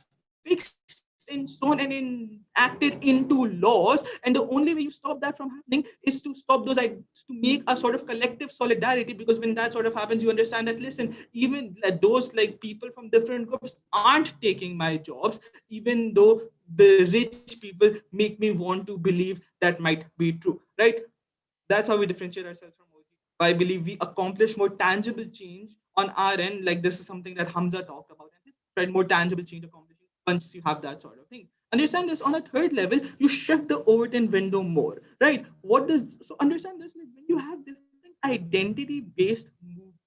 fixed and shown and enacted into laws. And the only way you stop that from happening is to stop those, to make a sort of collective solidarity. Because when that sort of happens, you understand that, listen, even those like people from different groups aren't taking my jobs, even though the rich people make me want to believe that might be true, right? That's how we differentiate ourselves from OG. I believe we accomplish more tangible change on our end. Like, this is something that Hamza talked about, and this, right? More tangible change accomplished once you have that sort of thing. Understand this, on a third level, you shift the Overton window more, right? What does, so understand this, like when you have different identity based movements,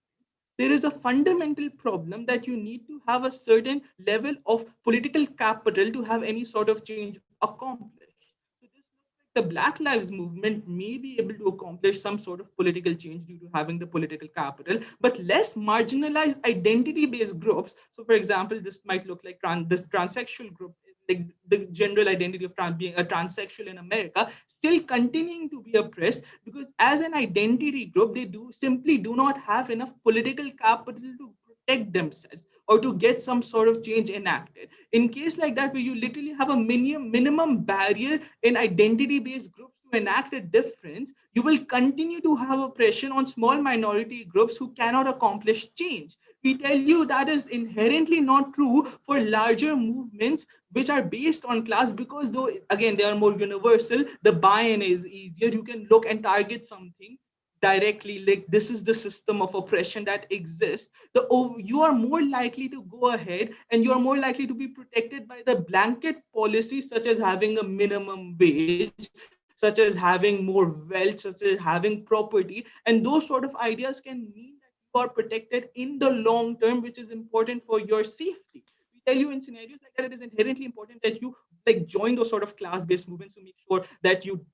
there is a fundamental problem that you need to have a certain level of political capital to have any sort of change accomplished. So this looks like the Black Lives Movement may be able to accomplish some sort of political change due to having the political capital, but less marginalized identity-based groups. So, for example, this might look like this transsexual group, like the general identity of being a transsexual in America, still continuing to be oppressed because as an identity group, they simply do not have enough political capital to protect themselves or to get some sort of change enacted. In case like that, where you literally have a minimum barrier in identity-based groups to enact a difference, you will continue to have oppression on small minority groups who cannot accomplish change. We tell you that is inherently not true for larger movements which are based on class, because though, again, they are more universal, the buy-in is easier. You can look and target something directly, like this is the system of oppression that exists. You are more likely to go ahead and you are more likely to be protected by the blanket policies such as having a minimum wage, such as having more wealth, such as having property, and those sort of ideas can mean that you are protected in the long term, which is important for your safety. We tell you in scenarios like that it is inherently important that you like join those sort of class-based movements to make sure that you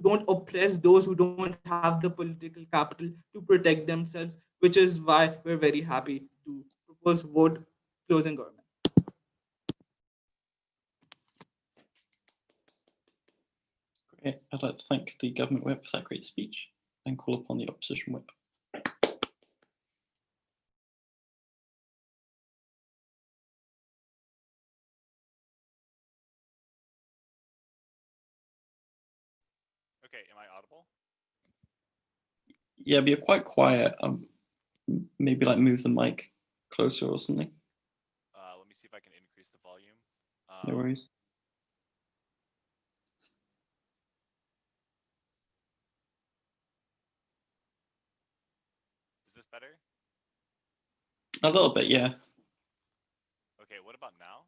don't oppress those who don't have the political capital to protect themselves, which is why we're very happy to propose vote closing government. Great. I'd like to thank the government whip for that great speech and call upon the opposition whip. Okay, am I audible? Yeah, but you're quite quiet. Maybe like move the mic closer or something. Let me see if I can increase the volume. No worries. Is this better? A little bit, yeah. Okay, what about now?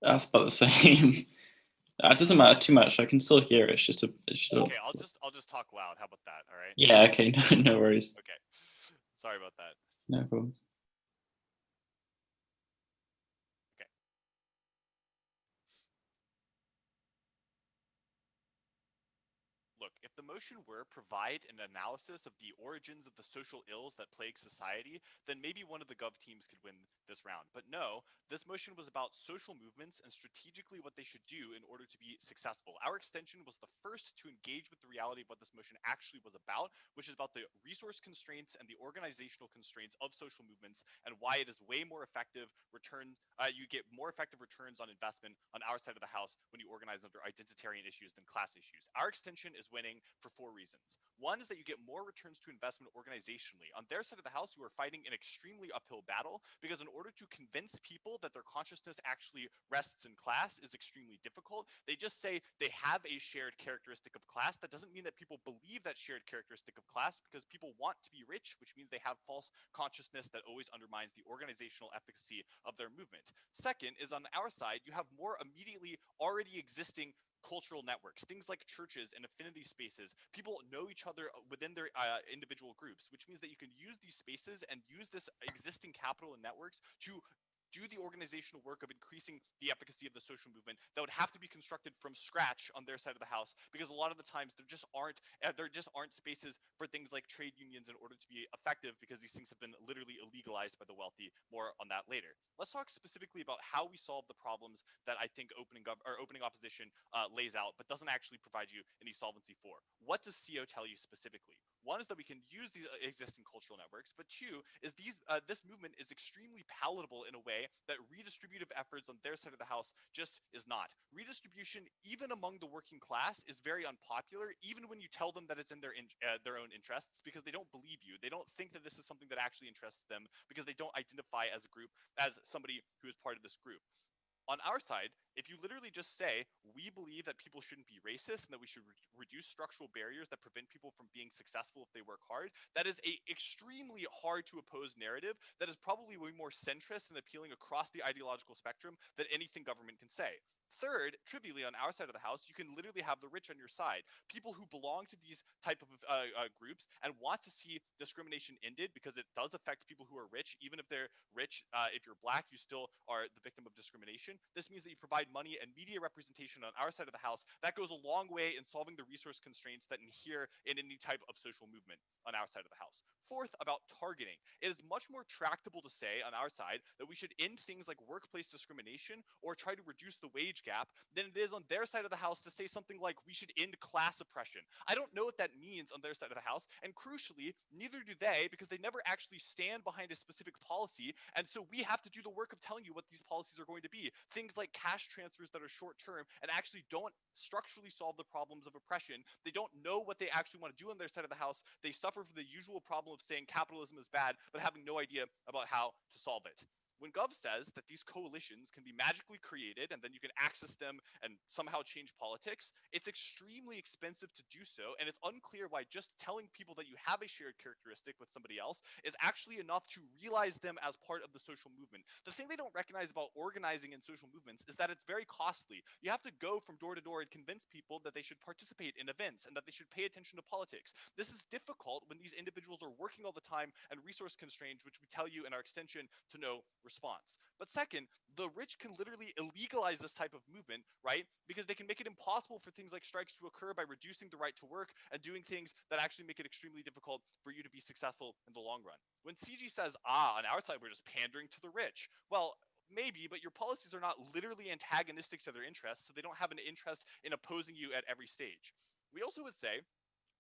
That's about the same. It doesn't matter too much. I can still hear it. It's just Okay, I'll just talk loud. How about that? All right. Yeah. Okay. No worries. Okay. Sorry about that. No problems. Okay. Look, if the motion were provide an analysis of the origins of the social ills that plague society, then maybe one of the gov teams could win this round. But no, this motion was about social movements and strategically what they should do in order to be successful. Our extension was the first to engage with the reality of what this motion actually was about, which is about the resource constraints and the organizational constraints of social movements and why it is way more effective you get more effective returns on investment on our side of the house when you organize under identitarian issues than class issues. Our extension is winning for 4 reasons. One is that you get more returns to investment organizationally. On their side of the house, you are fighting an extremely uphill battle because in order to convince people that their consciousness actually rests in class is extremely difficult. They just say they have a shared characteristic of class. That doesn't mean that people believe that shared characteristic of class because people want to be rich, which means they have false consciousness that always undermines the organizational efficacy of their movement. Second is on our side, you have more immediately already existing cultural networks, things like churches and affinity spaces. People know each other within their individual groups, which means that you can use these spaces and use this existing capital and networks to do the organizational work of increasing the efficacy of the social movement that would have to be constructed from scratch on their side of the house, because a lot of the times there just aren't spaces for things like trade unions in order to be effective, because these things have been literally illegalized by the wealthy. More on that later. Let's talk specifically about how we solve the problems that I think opening opposition lays out, but doesn't actually provide you any solvency for. What does CO tell you specifically? One is that we can use these existing cultural networks, but two is this movement is extremely palatable in a way that redistributive efforts on their side of the house just is not. Redistribution, even among the working class, is very unpopular, even when you tell them that it's in their own interests, because they don't believe you. They don't think that this is something that actually interests them, because they don't identify as a group, as somebody who is part of this group. On our side, if you literally just say, we believe that people shouldn't be racist and that we should reduce structural barriers that prevent people from being successful if they work hard, that is a extremely hard to oppose narrative that is probably way more centrist and appealing across the ideological spectrum than anything government can say. Third, trivially, on our side of the house, you can literally have the rich on your side. People who belong to these type of groups and want to see discrimination ended, because it does affect people who are rich. Even if they're rich, if you're black, you still are the victim of discrimination. This means that you provide money and media representation on our side of the house. That goes a long way in solving the resource constraints that inhere in any type of social movement on our side of the house. Fourth, about targeting. It is much more tractable to say on our side that we should end things like workplace discrimination or try to reduce the wage gap than it is on their side of the house to say something like we should end class oppression. I don't know what that means on their side of the house, and crucially, neither do they, because they never actually stand behind a specific policy, and so we have to do the work of telling you what these policies are going to be. Things like cash transfers that are short term and actually don't structurally solve the problems of oppression. They don't know what they actually want to do on their side of the house. They suffer from the usual problem of saying capitalism is bad, but having no idea about how to solve it. When Gov says that these coalitions can be magically created and then you can access them and somehow change politics, it's extremely expensive to do so, and it's unclear why just telling people that you have a shared characteristic with somebody else is actually enough to realize them as part of the social movement. The thing they don't recognize about organizing in social movements is that it's very costly. You have to go from door to door and convince people that they should participate in events and that they should pay attention to politics. This is difficult when these individuals are working all the time and resource constrained, which we tell you in our extension to no response. But second, the rich can literally illegalize this type of movement, right? Because they can make it impossible for things like strikes to occur by reducing the right to work and doing things that actually make it extremely difficult for you to be successful in the long run. When CG says, on our side, we're just pandering to the rich. Well, maybe, but your policies are not literally antagonistic to their interests, so they don't have an interest in opposing you at every stage. We also would say,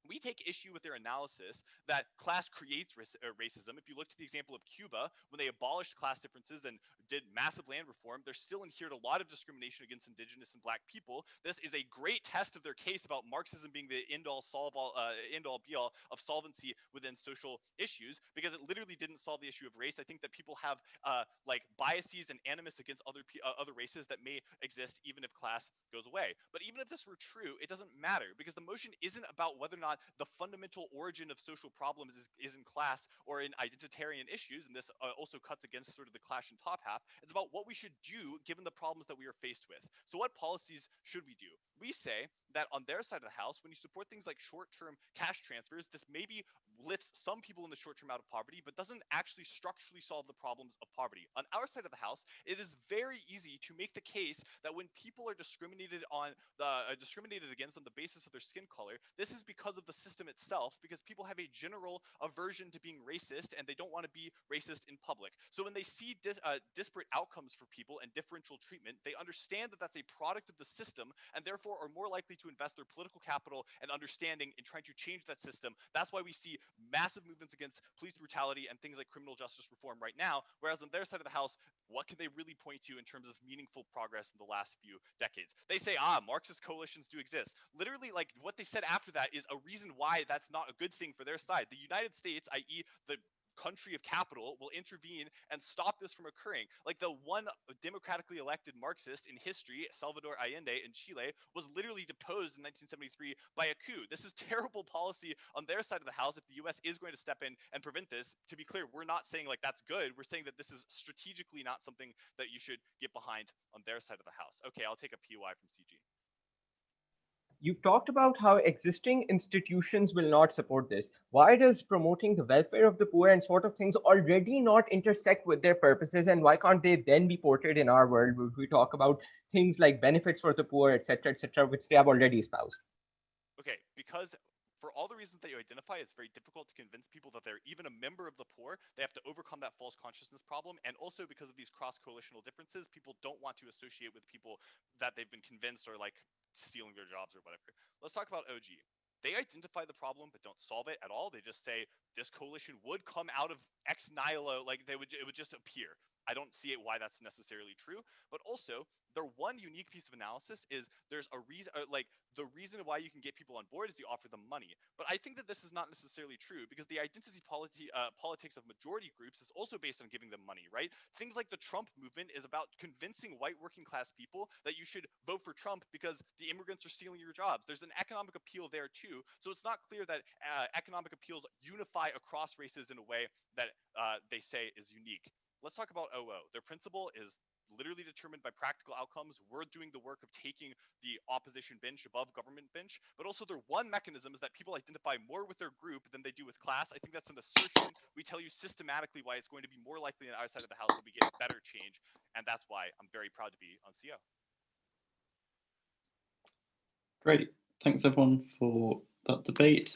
we take issue with their analysis that class creates racism. If you look to the example of Cuba, when they abolished class differences and did massive land reform, there still adhered a lot of discrimination against indigenous and black people. This is a great test of their case about Marxism being the end-all be-all of solvency within social issues, because it literally didn't solve the issue of race. I think that people have like biases and animus against other races that may exist even if class goes away. But even if this were true, it doesn't matter, because the motion isn't about whether or not the fundamental origin of social problems is in class or in identitarian issues, and this also cuts against sort of the clash in top half. It's about what we should do given the problems that we are faced with. So what policies should we do? We say that on their side of the house, when you support things like short-term cash transfers, this maybe lifts some people in the short term out of poverty, but doesn't actually structurally solve the problems of poverty. On our side of the house, it is very easy to make the case that when people are discriminated against on the basis of their skin color, this is because of the system itself, because people have a general aversion to being racist and they don't want to be racist in public. So when they see disparate outcomes for people and differential treatment, they understand that that's a product of the system and therefore are more likely to invest their political capital and understanding in trying to change that system. That's why we see massive movements against police brutality and things like criminal justice reform right now, whereas on their side of the house, what can they really point to in terms of meaningful progress in the last few decades? They say, Marxist coalitions do exist. Literally, like, what they said after that is a reason why that's not a good thing for their side. The United States, i.e. the country of capital, will intervene and stop this from occurring. Like, the one democratically elected Marxist in history, Salvador Allende in Chile, was literally deposed in 1973 by a coup. This is terrible policy on their side of the house if the US is going to step in and prevent this. To be clear, we're not saying like that's good. We're saying that this is strategically not something that you should get behind on their side of the house. Okay, I'll take a PY from CG. You've talked about how existing institutions will not support this. Why does promoting the welfare of the poor and sort of things already not intersect with their purposes, and why can't they then be ported in our world where we talk about things like benefits for the poor, etc., which they have already espoused? Okay, because for all the reasons that you identify, it's very difficult to convince people that they're even a member of the poor. They have to overcome that false consciousness problem. And also because of these cross-coalitional differences, people don't want to associate with people that they've been convinced are like stealing their jobs or whatever. Let's talk about OG. They identify the problem but don't solve it at all. They just say this coalition would come out of ex nihilo, like it would just appear. I don't see why that's necessarily true. But also, their one unique piece of analysis is there's a reason, like the reason why you can get people on board is you offer them money. But I think that this is not necessarily true, because the identity politics of majority groups is also based on giving them money, right? Things like the Trump movement is about convincing white working class people that you should vote for Trump because the immigrants are stealing your jobs. There's an economic appeal there too. So it's not clear that economic appeals unify across races in a way that they say is unique. Let's talk about OO. Their principle is literally determined by practical outcomes. We're doing the work of taking the opposition bench above government bench, but also their one mechanism is that people identify more with their group than they do with class. I think that's an assertion. We tell you systematically why it's going to be more likely on our side of the house that we get better change, and that's why I'm very proud to be on CO. Great, thanks everyone for that debate.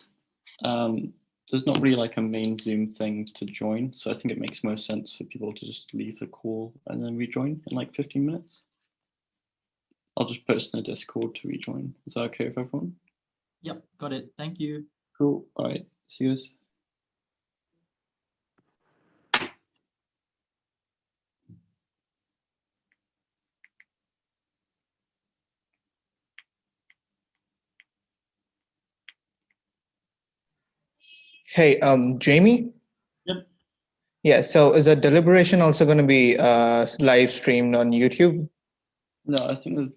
There's not really like a main Zoom thing to join, so I think it makes most sense for people to just leave the call and then rejoin in like 15 minutes. I'll just post in the Discord to rejoin. Is that okay with everyone? Yep, got it. Thank you. Cool. All right. See you guys. Hey, Jamie? Yep. Yeah, so is the deliberation also going to be live streamed on YouTube? No, I think the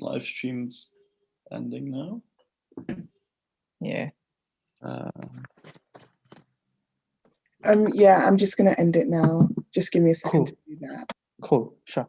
live stream's ending now. Yeah. Yeah, I'm just gonna end it now. Just give me a second Cool. to do that. Cool, sure.